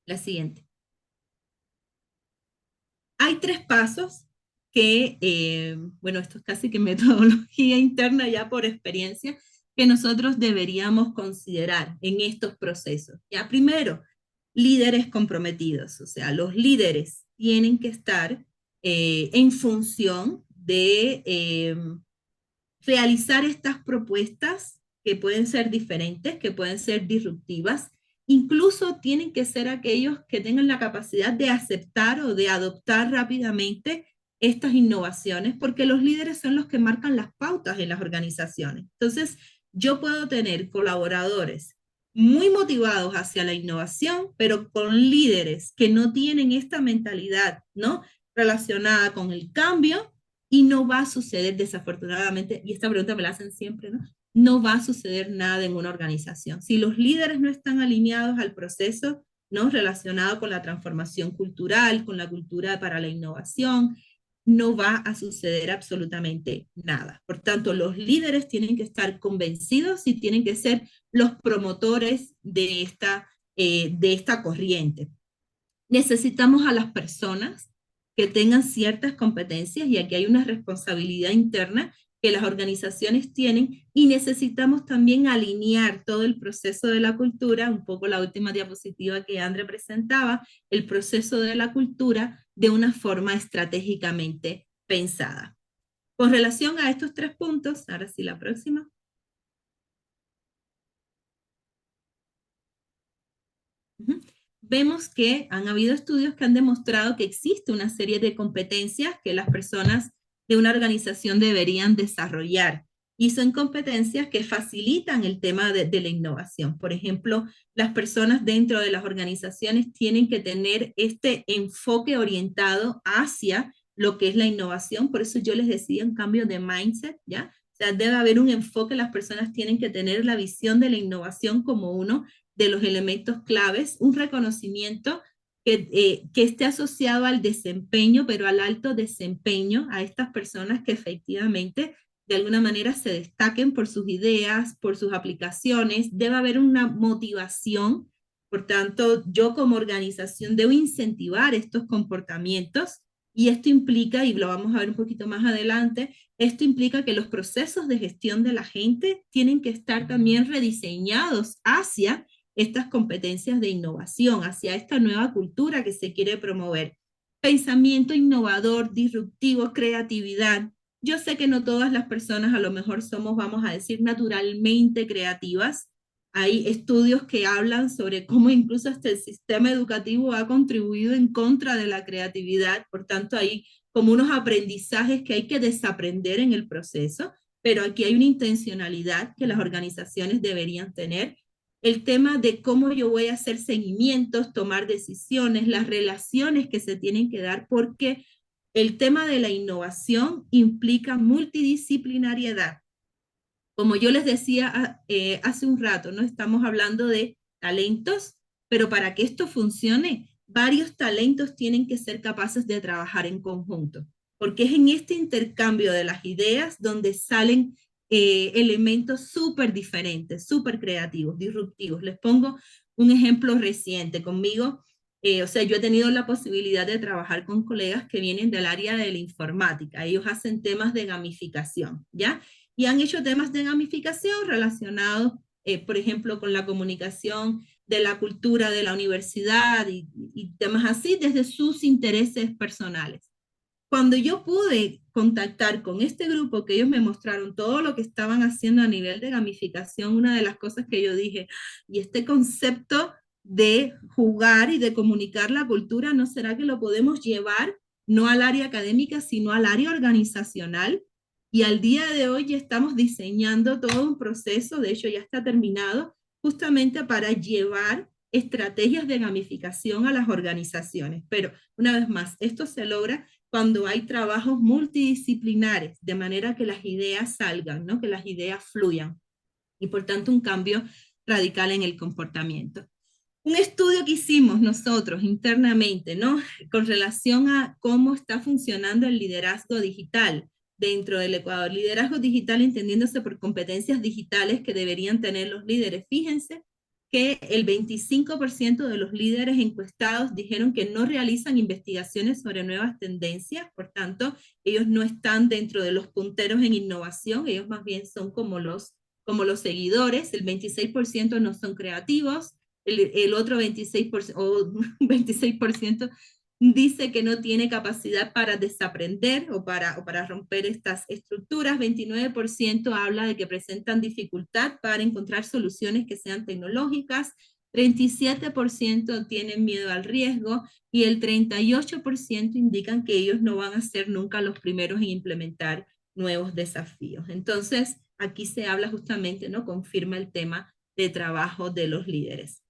La siguiente. Hay 3 pasos que, bueno, esto es casi que metodología interna ya por experiencia, que nosotros deberíamos considerar en estos procesos. Ya, primero, líderes comprometidos, o sea, los líderes tienen que estar en función de realizar estas propuestas que pueden ser diferentes, que pueden ser disruptivas, incluso tienen que ser aquellos que tengan la capacidad de aceptar o de adoptar rápidamente estas innovaciones, porque los líderes son los que marcan las pautas en las organizaciones. Entonces, yo puedo tener colaboradores muy motivados hacia la innovación, pero con líderes que no tienen esta mentalidad, ¿no?, relacionada con el cambio, y no va a suceder desafortunadamente, y esta pregunta me la hacen siempre, ¿no? No va a suceder nada en una organización. Si los líderes no están alineados al proceso, ¿no?, relacionado con la transformación cultural, con la cultura para la innovación, no va a suceder absolutamente nada. Por tanto, los líderes tienen que estar convencidos y tienen que ser los promotores de esta corriente. Necesitamos a las personas que tengan ciertas competencias, y aquí hay una responsabilidad interna que las organizaciones tienen, y necesitamos también alinear todo el proceso de la cultura, un poco la última diapositiva que André presentaba, el proceso de la cultura de una forma estratégicamente pensada. Con relación a estos 3 puntos, ahora sí la próxima. Vemos que han habido estudios que han demostrado que existe una serie de competencias que las personas de una organización deberían desarrollar, y son competencias que facilitan el tema de la innovación. Por ejemplo, las personas dentro de las organizaciones tienen que tener este enfoque orientado hacia lo que es la innovación. Por eso yo les decía un cambio de mindset, ¿ya? O sea, debe haber un enfoque, las personas tienen que tener la visión de la innovación como uno de los elementos claves, un reconocimiento que esté asociado al desempeño, pero al alto desempeño, a estas personas que efectivamente de alguna manera se destaquen por sus ideas, por sus aplicaciones. Debe haber una motivación. Por tanto, yo como organización debo incentivar estos comportamientos y esto implica, y lo vamos a ver un poquito más adelante, esto implica que los procesos de gestión de la gente tienen que estar también rediseñados hacia estas competencias de innovación, hacia esta nueva cultura que se quiere promover. Pensamiento innovador, disruptivo, creatividad. Yo sé que no todas las personas a lo mejor somos, vamos a decir, naturalmente creativas. Hay estudios que hablan sobre cómo incluso hasta el sistema educativo ha contribuido en contra de la creatividad. Por tanto, hay como unos aprendizajes que hay que desaprender en el proceso, pero aquí hay una intencionalidad que las organizaciones deberían tener. El tema de cómo yo voy a hacer seguimientos, tomar decisiones, las relaciones que se tienen que dar, porque el tema de la innovación implica multidisciplinariedad. Como yo les decía hace un rato, no estamos hablando de talentos, pero para que esto funcione, varios talentos tienen que ser capaces de trabajar en conjunto, porque es en este intercambio de las ideas donde salen elementos súper diferentes, súper creativos, disruptivos. Les pongo un ejemplo reciente conmigo. O sea, yo he tenido la posibilidad de trabajar con colegas que vienen del área de la informática. Ellos hacen temas de gamificación, ¿ya? Y han hecho temas de gamificación relacionados, por ejemplo, con la comunicación de la cultura de la universidad y temas así desde sus intereses personales. Cuando yo pude contactar con este grupo, que ellos me mostraron todo lo que estaban haciendo a nivel de gamificación, una de las cosas que yo dije, y este concepto de jugar y de comunicar la cultura, ¿no será que lo podemos llevar no al área académica, sino al área organizacional? Y al día de hoy ya estamos diseñando todo un proceso, de hecho ya está terminado, justamente para llevar estrategias de gamificación a las organizaciones. Pero una vez más, esto se logra cuando hay trabajos multidisciplinares, de manera que las ideas salgan, ¿no? Que las ideas fluyan. Y por tanto, un cambio radical en el comportamiento. Un estudio que hicimos nosotros internamente, ¿no? Con relación a cómo está funcionando el liderazgo digital dentro del Ecuador. Liderazgo digital entendiéndose por competencias digitales que deberían tener los líderes. Fíjense que el 25% de los líderes encuestados dijeron que no realizan investigaciones sobre nuevas tendencias, por tanto, ellos no están dentro de los punteros en innovación, ellos más bien son como los seguidores, el 26% no son creativos, el otro 26%, o 26% dice que no tiene capacidad para desaprender o para romper estas estructuras. 29% habla de que presentan dificultad para encontrar soluciones que sean tecnológicas. 37% tienen miedo al riesgo y el 38% indican que ellos no van a ser nunca los primeros en implementar nuevos desafíos. Entonces, aquí se habla justamente, ¿no? Confirma el tema de trabajo de los líderes.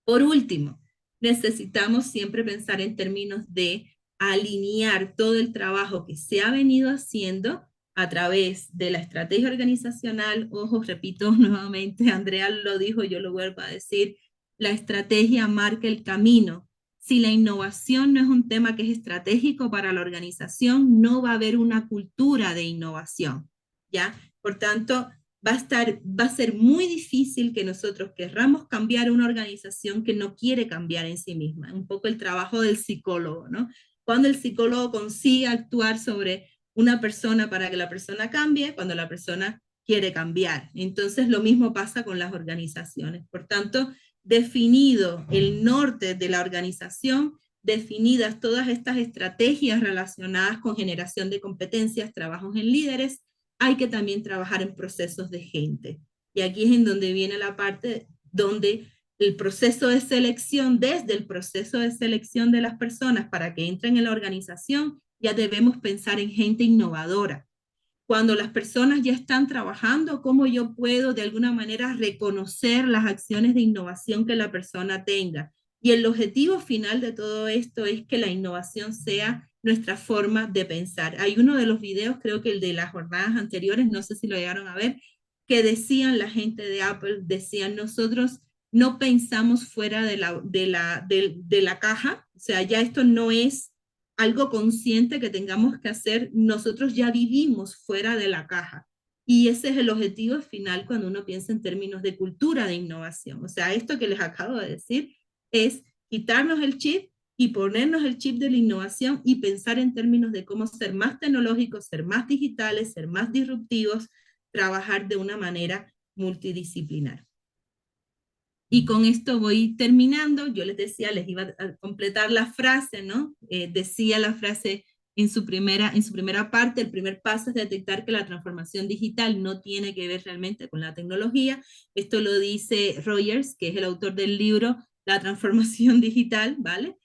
Por último, necesitamos siempre pensar en términos de alinear todo el trabajo que se ha venido haciendo a través de la estrategia organizacional. Ojo, repito nuevamente, Andrea lo dijo, yo lo vuelvo a decir, la estrategia marca el camino. Si la innovación no es un tema que es estratégico para la organización, no va a haber una cultura de innovación, ¿ya? Por tanto, va a ser muy difícil que nosotros querramos cambiar una organización que no quiere cambiar en sí misma. Un poco el trabajo del psicólogo, ¿no? Cuando el psicólogo consigue actuar sobre una persona para que la persona cambie, cuando la persona quiere cambiar. Entonces lo mismo pasa con las organizaciones. Por tanto, definido el norte de la organización, definidas todas estas estrategias relacionadas con generación de competencias, trabajos en líderes, hay que también trabajar en procesos de gente. Y aquí es en donde viene la parte donde el proceso de selección, desde el proceso de selección de las personas para que entren en la organización, ya debemos pensar en gente innovadora. Cuando las personas ya están trabajando, ¿cómo yo puedo de alguna manera reconocer las acciones de innovación que la persona tenga? Y el objetivo final de todo esto es que la innovación sea nuestra forma de pensar. Hay uno de los videos, creo que el de las jornadas anteriores, no sé si lo llegaron a ver, que decían la gente de Apple, decían nosotros no pensamos fuera de la caja, o sea, ya esto no es algo consciente que tengamos que hacer, nosotros ya vivimos fuera de la caja. Y ese es el objetivo final cuando uno piensa en términos de cultura de innovación. O sea, esto que les acabo de decir es quitarnos el chip y ponernos el chip de la innovación y pensar en términos de cómo ser más tecnológicos, ser más digitales, ser más disruptivos, trabajar de una manera multidisciplinar. Y con esto voy terminando. Yo les decía, les iba a completar la frase, ¿no? Decía la frase en su primera parte, el primer paso es detectar que la transformación digital no tiene que ver realmente con la tecnología. Esto lo dice Rogers, que es el autor del libro La transformación digital, ¿vale?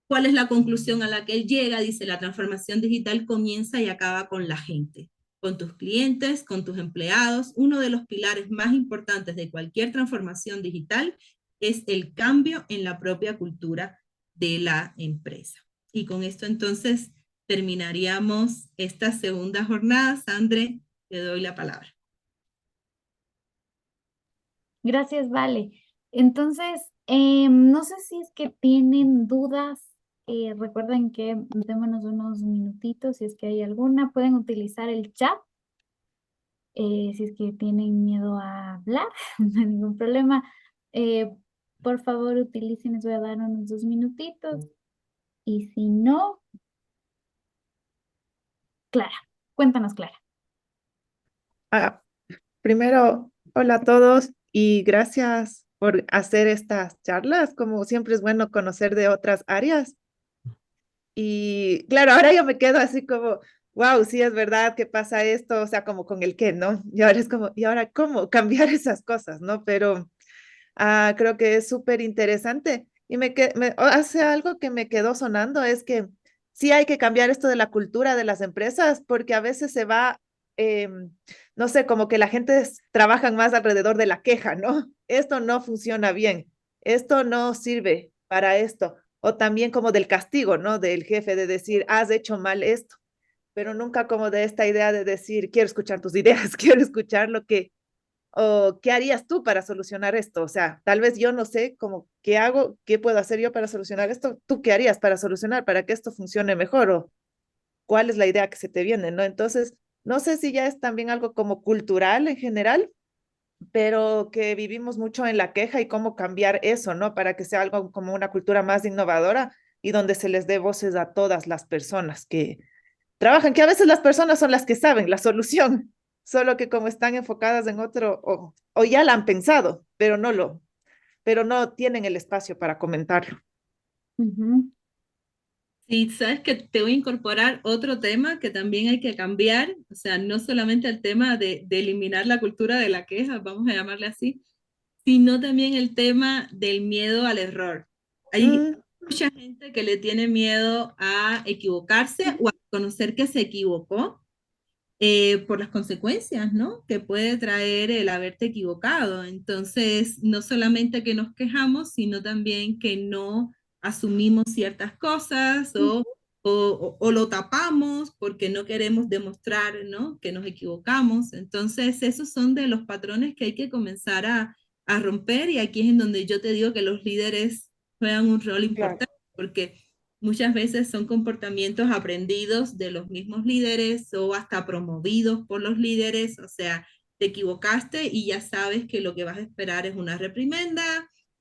¿Cuál es la conclusión a la que él llega? Dice, la transformación digital comienza y acaba con la gente, con tus clientes, con tus empleados. Uno de los pilares más importantes de cualquier transformación digital es el cambio en la propia cultura de la empresa. Y con esto entonces terminaríamos esta segunda jornada. Sandre, te doy la palabra. Gracias, Vale. Entonces, no sé si es que tienen dudas. Recuerden que démonos unos minutitos si es que hay alguna. Pueden utilizar el chat si es que tienen miedo a hablar, no hay ningún problema. Eh, por favor, utilicen, les voy a dar unos 2 minutitos. Y si no, Clara, cuéntanos, Clara. Ah, primero, hola a todos y gracias por hacer estas charlas. Como siempre es bueno conocer de otras áreas. Y claro, ahora yo me quedo así como, wow, sí es verdad que pasa esto, o sea, como con el qué, ¿no? Y ahora es como, ¿y ahora cómo cambiar esas cosas, ¿no? Pero creo que es súper interesante. Y hace algo que me quedó sonando es que sí hay que cambiar esto de la cultura de las empresas, porque a veces se va, no sé, como que la gente trabajan más alrededor de la queja, ¿no? Esto no funciona bien, esto no sirve para esto. O también como del castigo, ¿no? Del jefe de decir, has hecho mal esto, pero nunca como de esta idea de decir, quiero escuchar tus ideas, quiero escuchar lo que o qué harías tú para solucionar esto. O sea, tal vez yo no sé cómo qué hago, qué puedo hacer yo para solucionar esto. ¿Tú qué harías para solucionar, para que esto funcione mejor? O cuál es la idea que se te viene, ¿no? Entonces, no sé si ya es también algo como cultural en general, pero que vivimos mucho en la queja y cómo cambiar eso, ¿no? Para que sea algo como una cultura más innovadora y donde se les dé voces a todas las personas que trabajan, que a veces las personas son las que saben la solución, solo que como están enfocadas en otro, o ya la han pensado, pero no tienen el espacio para comentarlo. Ujú. Sí, sabes que te voy a incorporar otro tema que también hay que cambiar, o sea, no solamente el tema de eliminar la cultura de la queja, vamos a llamarle así, sino también el tema del miedo al error. Hay Mm, mucha gente que le tiene miedo a equivocarse o a conocer que se equivocó por las consecuencias, ¿no? Que puede traer el haberte equivocado. Entonces, no solamente que nos quejamos, sino también que no asumimos ciertas cosas o lo tapamos porque no queremos demostrar, ¿no? Que nos equivocamos. Entonces, esos son de los patrones que hay que comenzar a romper y aquí es en donde yo te digo que los líderes juegan un rol claro. importante porque muchas veces son comportamientos aprendidos de los mismos líderes o hasta promovidos por los líderes, o sea, te equivocaste y ya sabes que lo que vas a esperar es una reprimenda,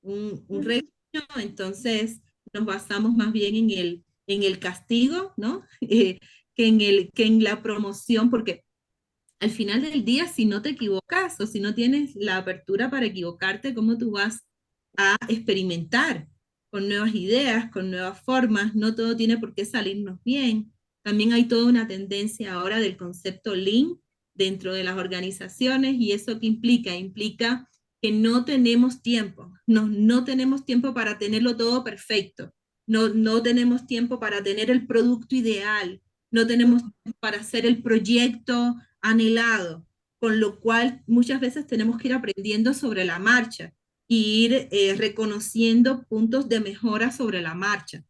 un Mm, regaño, entonces nos basamos más bien en el castigo, ¿no? Que en la promoción, porque al final del día, si no te equivocas o si no tienes la apertura para equivocarte, ¿cómo tú vas a experimentar con nuevas ideas, con nuevas formas? No todo tiene por qué salirnos bien. También hay toda una tendencia ahora del concepto Lean dentro de las organizaciones y eso qué implica? Implica que no tenemos tiempo, no tenemos tiempo para tenerlo todo perfecto, no tenemos tiempo para tener el producto ideal, no tenemos mm, tiempo para hacer el proyecto anhelado, con lo cual muchas veces tenemos que ir aprendiendo sobre la marcha y ir reconociendo puntos de mejora sobre la marcha.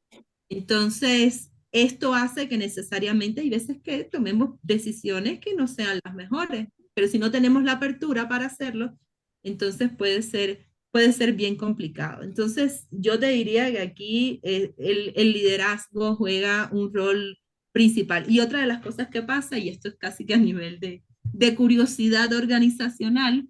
Entonces, esto hace que necesariamente hay veces que tomemos decisiones que no sean las mejores, pero si no tenemos la apertura para hacerlo, entonces puede ser bien complicado. Entonces, yo te diría que aquí el liderazgo juega un rol principal. Y otra de las cosas que pasa, y esto es casi que a nivel de curiosidad organizacional,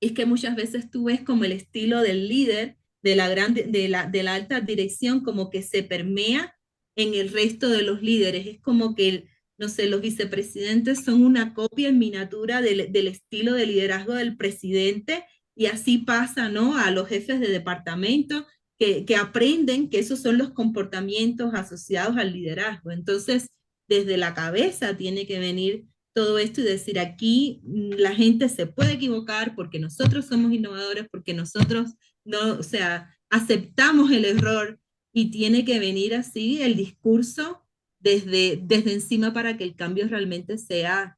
es que muchas veces tú ves como el estilo del líder, de la alta dirección, como que se permea en el resto de los líderes. Es como que, no sé, los vicepresidentes son una copia en miniatura del estilo de liderazgo del presidente, y así pasa, ¿no? A los jefes de departamento que aprenden que esos son los comportamientos asociados al liderazgo. Entonces, desde la cabeza tiene que venir todo esto y decir, aquí la gente se puede equivocar porque nosotros somos innovadores, porque nosotros no, o sea, aceptamos el error, y tiene que venir así el discurso desde encima para que el cambio realmente sea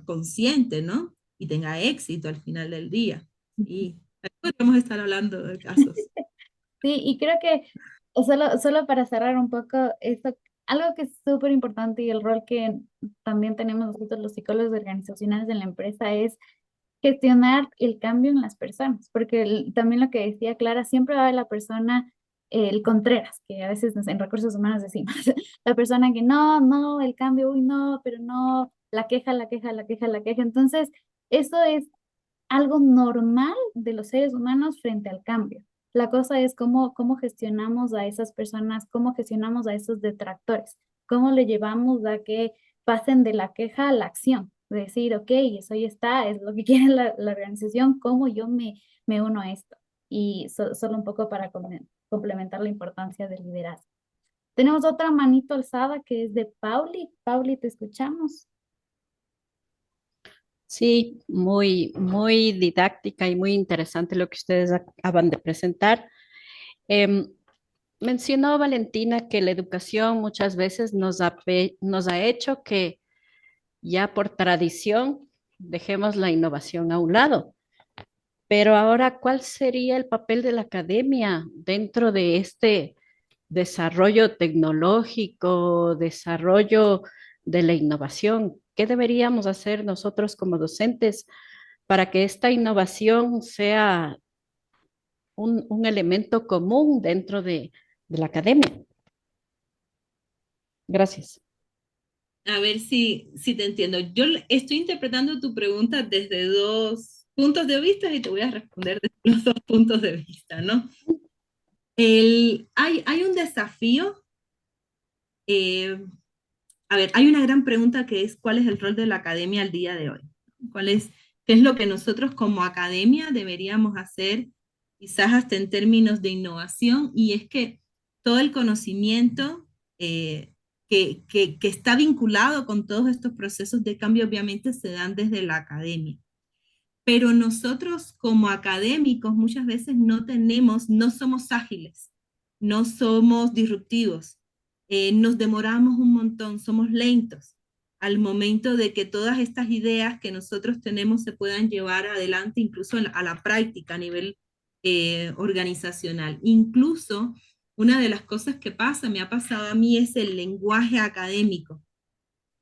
consciente, ¿no? Y tenga éxito al final del día. Y podemos estar hablando de casos. Sí, y creo que solo para cerrar un poco esto, algo que es súper importante y el rol que también tenemos nosotros los psicólogos organizacionales en la empresa es gestionar el cambio en las personas, porque también lo que decía Clara, siempre va a haber la persona, el Contreras, que a veces en recursos humanos decimos, la persona que no, no, el cambio, uy, no, pero no, la queja, la queja, la queja, la queja. Entonces, eso es algo normal de los seres humanos frente al cambio. La cosa es cómo gestionamos a esas personas, cómo gestionamos a esos detractores, cómo le llevamos a que pasen de la queja a la acción. Decir, ok, eso ya está, es lo que quiere la organización, cómo yo me uno a esto. Y solo un poco para complementar la importancia del liderazgo. Tenemos otra manito alzada que es de Pauli. Pauli, te escuchamos. Sí, muy didáctica y muy interesante lo que ustedes acaban de presentar. Em, Mencionó Valentina que la educación muchas veces nos ha hecho que ya por tradición dejemos la innovación a un lado. Pero ahora, ¿cuál sería el papel de la academia dentro de este desarrollo tecnológico, desarrollo de la innovación? ¿Qué deberíamos hacer nosotros como docentes para que esta innovación sea un elemento común dentro de la academia? Gracias. A ver si te entiendo. Yo estoy interpretando tu pregunta desde dos puntos de vista y te voy a responder desde los dos puntos de vista, ¿no? Hay un desafío. A ver, hay una gran pregunta que es: ¿cuál es el rol de la academia al día de hoy? ¿Qué es lo que nosotros como academia deberíamos hacer, quizás hasta en términos de innovación? Y es que todo el conocimiento que está vinculado con todos estos procesos de cambio obviamente se dan desde la academia. Pero nosotros como académicos muchas veces no somos ágiles, no somos disruptivos, nos demoramos un montón, somos lentos al momento de que todas estas ideas que nosotros tenemos se puedan llevar adelante, incluso a la práctica a nivel organizacional. Incluso una de las cosas que me ha pasado a mí, es el lenguaje académico,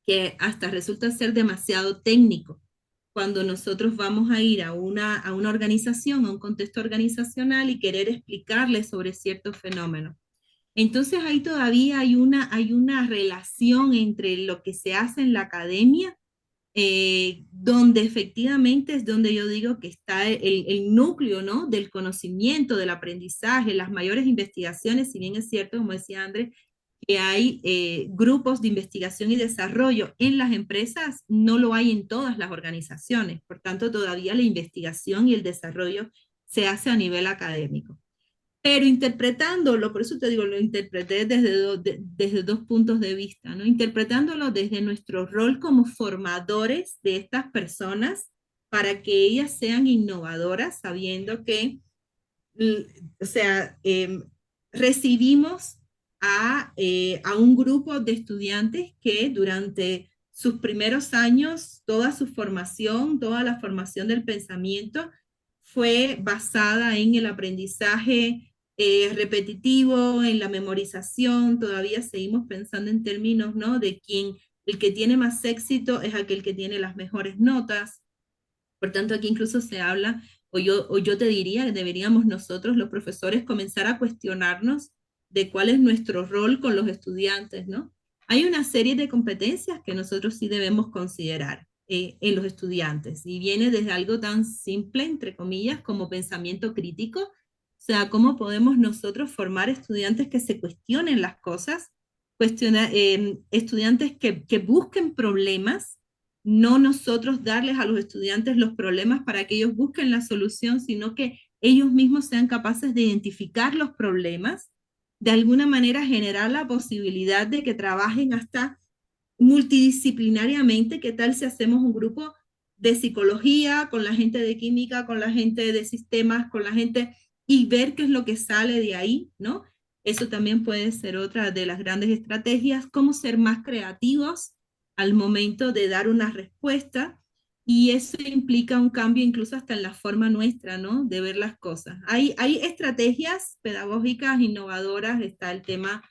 que hasta resulta ser demasiado técnico cuando nosotros vamos a ir a una organización, a un contexto organizacional, y querer explicarles sobre ciertos fenómenos. Entonces ahí todavía hay una relación entre lo que se hace en la academia, donde efectivamente es donde yo digo que está el núcleo, ¿no?, del conocimiento, del aprendizaje, las mayores investigaciones. Si bien es cierto, como decía Andrés, que hay grupos de investigación y desarrollo en las empresas, no lo hay en todas las organizaciones. Por tanto, todavía la investigación y el desarrollo se hace a nivel académico. Pero interpretándolo, por eso te digo, lo interpreté desde dos puntos de vista, ¿no? Interpretándolo desde nuestro rol como formadores de estas personas, para que ellas sean innovadoras, sabiendo que, o sea, recibimos a un grupo de estudiantes que durante sus primeros años, toda su formación, toda la formación del pensamiento fue basada en el aprendizaje repetitivo, en la memorización. Todavía seguimos pensando en términos, ¿no?, de quién, el que tiene más éxito es aquel que tiene las mejores notas. Por tanto, aquí incluso se habla o yo te diría que deberíamos nosotros, los profesores, comenzar a cuestionarnos de cuál es nuestro rol con los estudiantes, ¿no? Hay una serie de competencias que nosotros sí debemos considerar en los estudiantes y viene desde algo tan simple, entre comillas, como pensamiento crítico, o sea, cómo podemos nosotros formar estudiantes que se cuestionen las cosas, estudiantes que busquen problemas, no nosotros darles a los estudiantes los problemas para que ellos busquen la solución, sino que ellos mismos sean capaces de identificar los problemas, de alguna manera generar la posibilidad de que trabajen hasta multidisciplinariamente. ¿Qué tal si hacemos un grupo de psicología con la gente de química, con la gente de sistemas, con la gente y ver qué es lo que sale de ahí, ¿no? Eso también puede ser otra de las grandes estrategias, cómo ser más creativos al momento de dar una respuesta, y eso implica un cambio incluso hasta en la forma nuestra, ¿no? De ver las cosas. Hay estrategias pedagógicas innovadoras, está el tema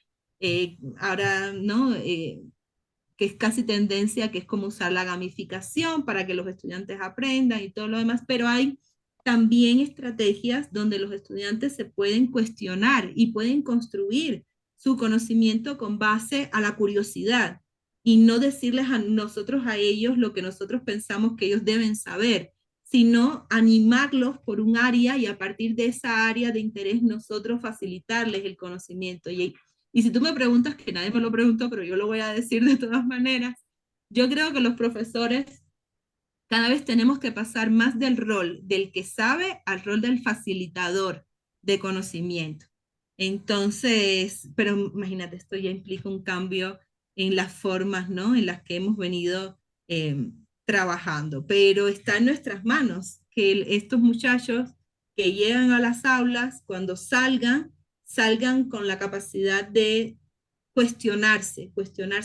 ahora, ¿no? Que es casi tendencia, que es como usar la gamificación para que los estudiantes aprendan y todo lo demás, pero hay también estrategias donde los estudiantes se pueden cuestionar y pueden construir su conocimiento con base a la curiosidad y no decirles a nosotros, a ellos, lo que nosotros pensamos que ellos deben saber, sino animarlos por un área y a partir de esa área de interés nosotros facilitarles el conocimiento. Y si tú me preguntas, que nadie me lo preguntó, pero yo lo voy a decir de todas maneras, yo creo que los profesores cada vez tenemos que pasar más del rol del que sabe al rol del facilitador de conocimiento. Entonces, pero imagínate, esto ya implica un cambio en las formas, ¿no? En las que hemos venido trabajando, pero está en nuestras manos que estos muchachos que llegan a las aulas, cuando salgan con la capacidad de cuestionarse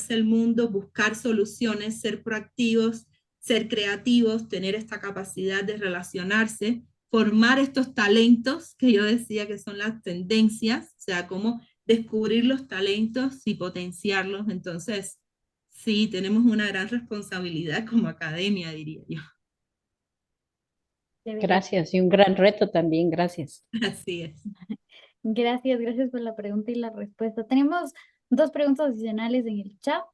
el mundo, buscar soluciones, ser proactivos, ser creativos, tener esta capacidad de relacionarse, formar estos talentos que yo decía que son las tendencias, o sea, cómo descubrir los talentos y potenciarlos. Entonces, sí, tenemos una gran responsabilidad como academia, diría yo. Gracias y un gran reto también, gracias. Así es. Gracias, gracias por la pregunta y la respuesta. Tenemos dos preguntas adicionales en el chat.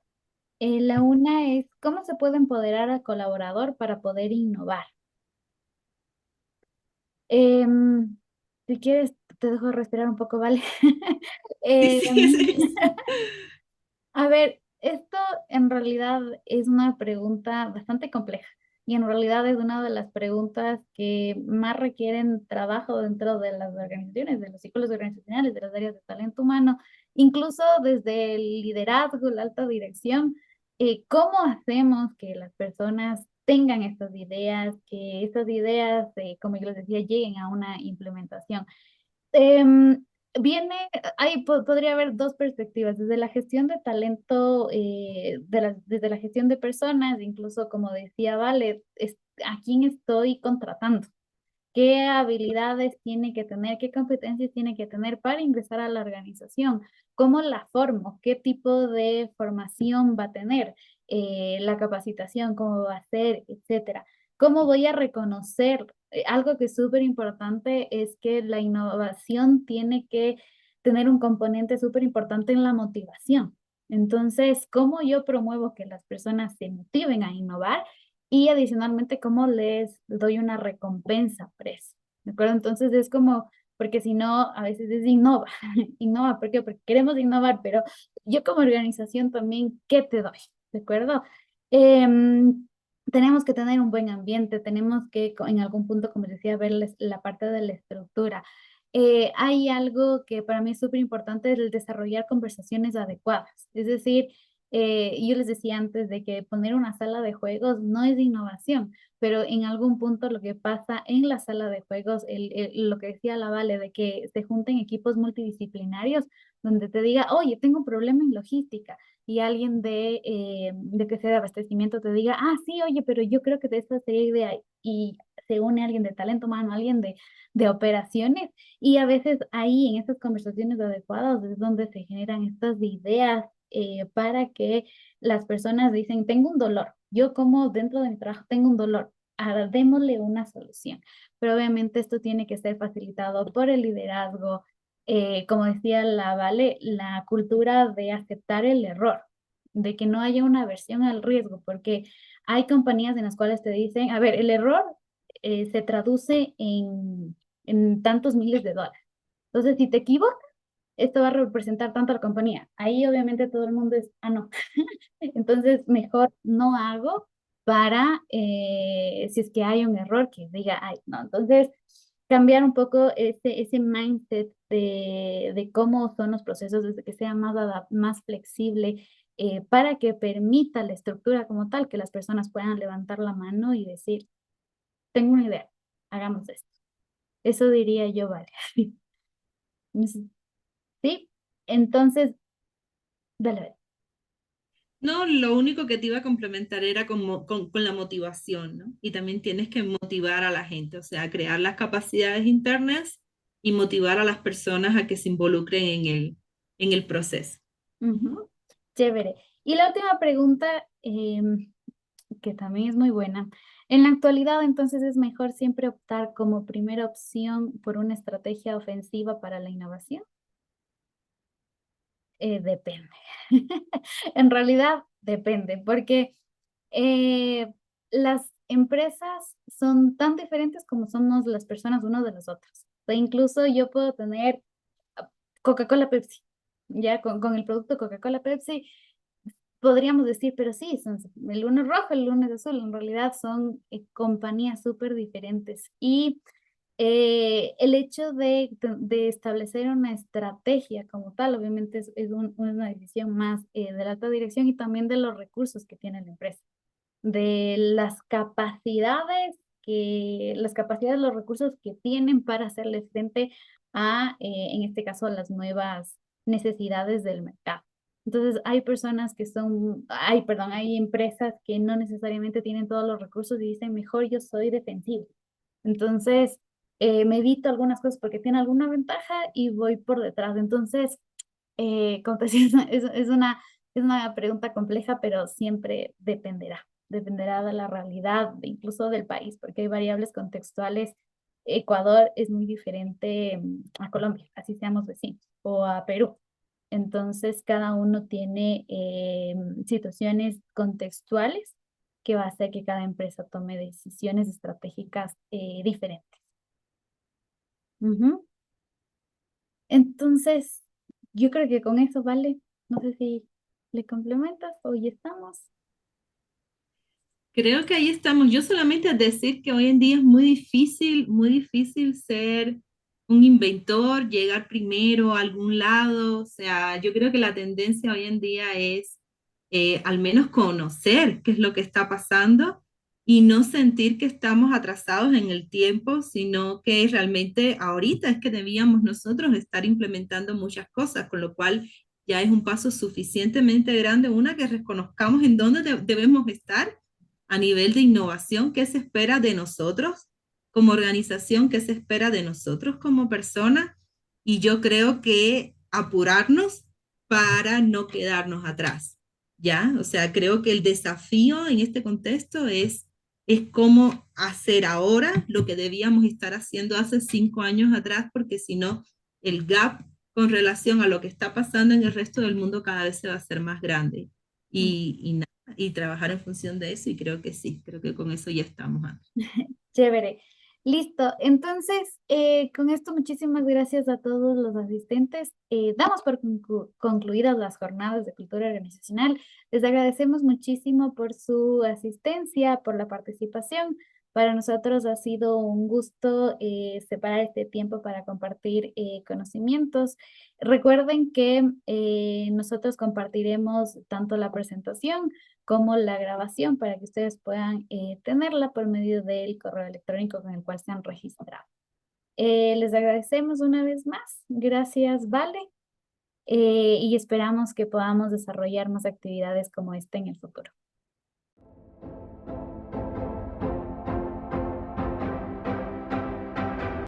La una es, ¿cómo se puede empoderar al colaborador para poder innovar? Em, si quieres, te dejo respirar un poco, ¿vale? Sí, sí, Em, sí. a ver, esto en realidad es una pregunta bastante compleja y en realidad es una de las preguntas que más requieren trabajo dentro de las organizaciones, de los ciclos organizacionales, de las áreas de talento humano, incluso desde el liderazgo, la alta dirección. ¿Cómo hacemos que las personas tengan estas ideas, como yo les decía, lleguen a una implementación? Em, viene, podría haber dos perspectivas, desde la gestión de talento, desde la gestión de personas, incluso como decía Vale, ¿a quién estoy contratando? ¿Qué habilidades tiene que tener? ¿Qué competencias tiene que tener para ingresar a la organización? ¿Cómo la formo? ¿Qué tipo de formación va a tener? La capacitación, cómo va a ser, etcétera. ¿Cómo voy a reconocer? Algo que es súper importante es que la innovación tiene que tener un componente súper importante en la motivación. Entonces, ¿cómo yo promuevo que las personas se motiven a innovar? Y adicionalmente, ¿cómo les doy una recompensa por eso? ¿De acuerdo? Entonces es como, porque si no, a veces es innova, innova, ¿por qué? Porque queremos innovar, pero yo como organización también, ¿qué te doy? ¿De acuerdo? Em, tenemos que tener un buen ambiente, tenemos que en algún punto, como decía, ver la parte de la estructura. Hay algo que para mí es súper importante, el desarrollar conversaciones adecuadas. Es decir, yo les decía antes de que poner una sala de juegos no es innovación, pero en algún punto lo que pasa en la sala de juegos, lo que decía la Vale, de que se junten equipos multidisciplinarios donde te diga, oye, tengo un problema en logística, y alguien de que sea de abastecimiento te diga, ah, sí, oye, pero yo creo que de esta sería idea, y se une alguien de talento humano, alguien de operaciones, y a veces ahí en estas conversaciones adecuadas es donde se generan estas ideas para que las personas dicen, tengo un dolor, yo como dentro de mi trabajo tengo un dolor, démosle una solución. Pero obviamente esto tiene que ser facilitado por el liderazgo, como decía la Vale, la cultura de aceptar el error, de que no haya una aversión al riesgo, porque hay compañías en las cuales te dicen, a ver, el error se traduce en tantos miles de dólares. Entonces, si te equivocas, esto va a representar tanto a la compañía. Ahí obviamente todo el mundo es, ah, no. Entonces, mejor no hago para, si es que hay un error, que diga, ay, no. Entonces, cambiar un poco ese mindset de cómo son los procesos, desde que sea más flexible, para que permita la estructura como tal, que las personas puedan levantar la mano y decir, tengo una idea, hagamos esto. Eso diría yo, vale. ¿Sí? Entonces, dale, dale. No, lo único que te iba a complementar era con la motivación, ¿no? Y también tienes que motivar a la gente, o sea, crear las capacidades internas y motivar a las personas a que se involucren en el proceso. Ujú. Chévere. Y la última pregunta, que también es muy buena. En la actualidad, entonces, es mejor siempre optar como primera opción por una estrategia ofensiva para la innovación. Depende. En realidad, depende, porque eh, las empresas son tan diferentes como somos las personas unos de los otros. O sea, incluso yo puedo tener Coca-Cola Pepsi, ya con el producto Coca-Cola Pepsi podríamos decir, pero sí, son el lunes rojo, el lunes azul, en realidad son compañías súper diferentes. Y el hecho de establecer una estrategia como tal, obviamente una decisión más de la alta dirección y también de los recursos que tiene la empresa, de las capacidades, los recursos que tienen para hacerle frente a, en este caso, las nuevas necesidades del mercado. Entonces, hay personas que perdón, hay empresas que no necesariamente tienen todos los recursos y dicen, mejor yo soy defensivo. Entonces, me evito algunas cosas porque tiene alguna ventaja y voy por detrás. Entonces, como te decía, es una pregunta compleja, pero siempre dependerá de la realidad, incluso del país, porque hay variables contextuales. Ecuador es muy diferente a Colombia, así seamos vecinos, o a Perú. Entonces, cada uno tiene situaciones contextuales que va a hacer que cada empresa tome decisiones estratégicas diferentes. Ujú. Entonces, yo creo que con eso vale. No sé si le complementas o ya estamos. Creo que ahí estamos. Yo solamente decir que hoy en día es muy difícil ser un inventor, llegar primero a algún lado. O sea, yo creo que la tendencia hoy en día es al menos conocer qué es lo que está pasando y no sentir que estamos atrasados en el tiempo, sino que realmente ahorita es que debíamos nosotros estar implementando muchas cosas, con lo cual ya es un paso suficientemente grande, una que reconozcamos en dónde debemos estar a nivel de innovación, qué se espera de nosotros como organización, qué se espera de nosotros como personas, y yo creo que apurarnos para no quedarnos atrás, ¿ya? O sea, creo que el desafío en este contexto es cómo hacer ahora lo que debíamos estar haciendo hace 5 años atrás, porque si no, el gap con relación a lo que está pasando en el resto del mundo cada vez se va a hacer más grande. Y trabajar en función de eso, y creo que sí, creo que con eso ya estamos. Chévere. Listo. Entonces, con esto, muchísimas gracias a todos los asistentes. Damos por concluidas las jornadas de cultura organizacional. Les agradecemos muchísimo por su asistencia, por la participación. Para nosotros ha sido un gusto separar este tiempo para compartir conocimientos. Recuerden que nosotros compartiremos tanto la presentación como la grabación para que ustedes puedan tenerla por medio del correo electrónico con el cual se han registrado. Les agradecemos una vez más. Gracias, Vale. Y esperamos que podamos desarrollar más actividades como esta en el futuro.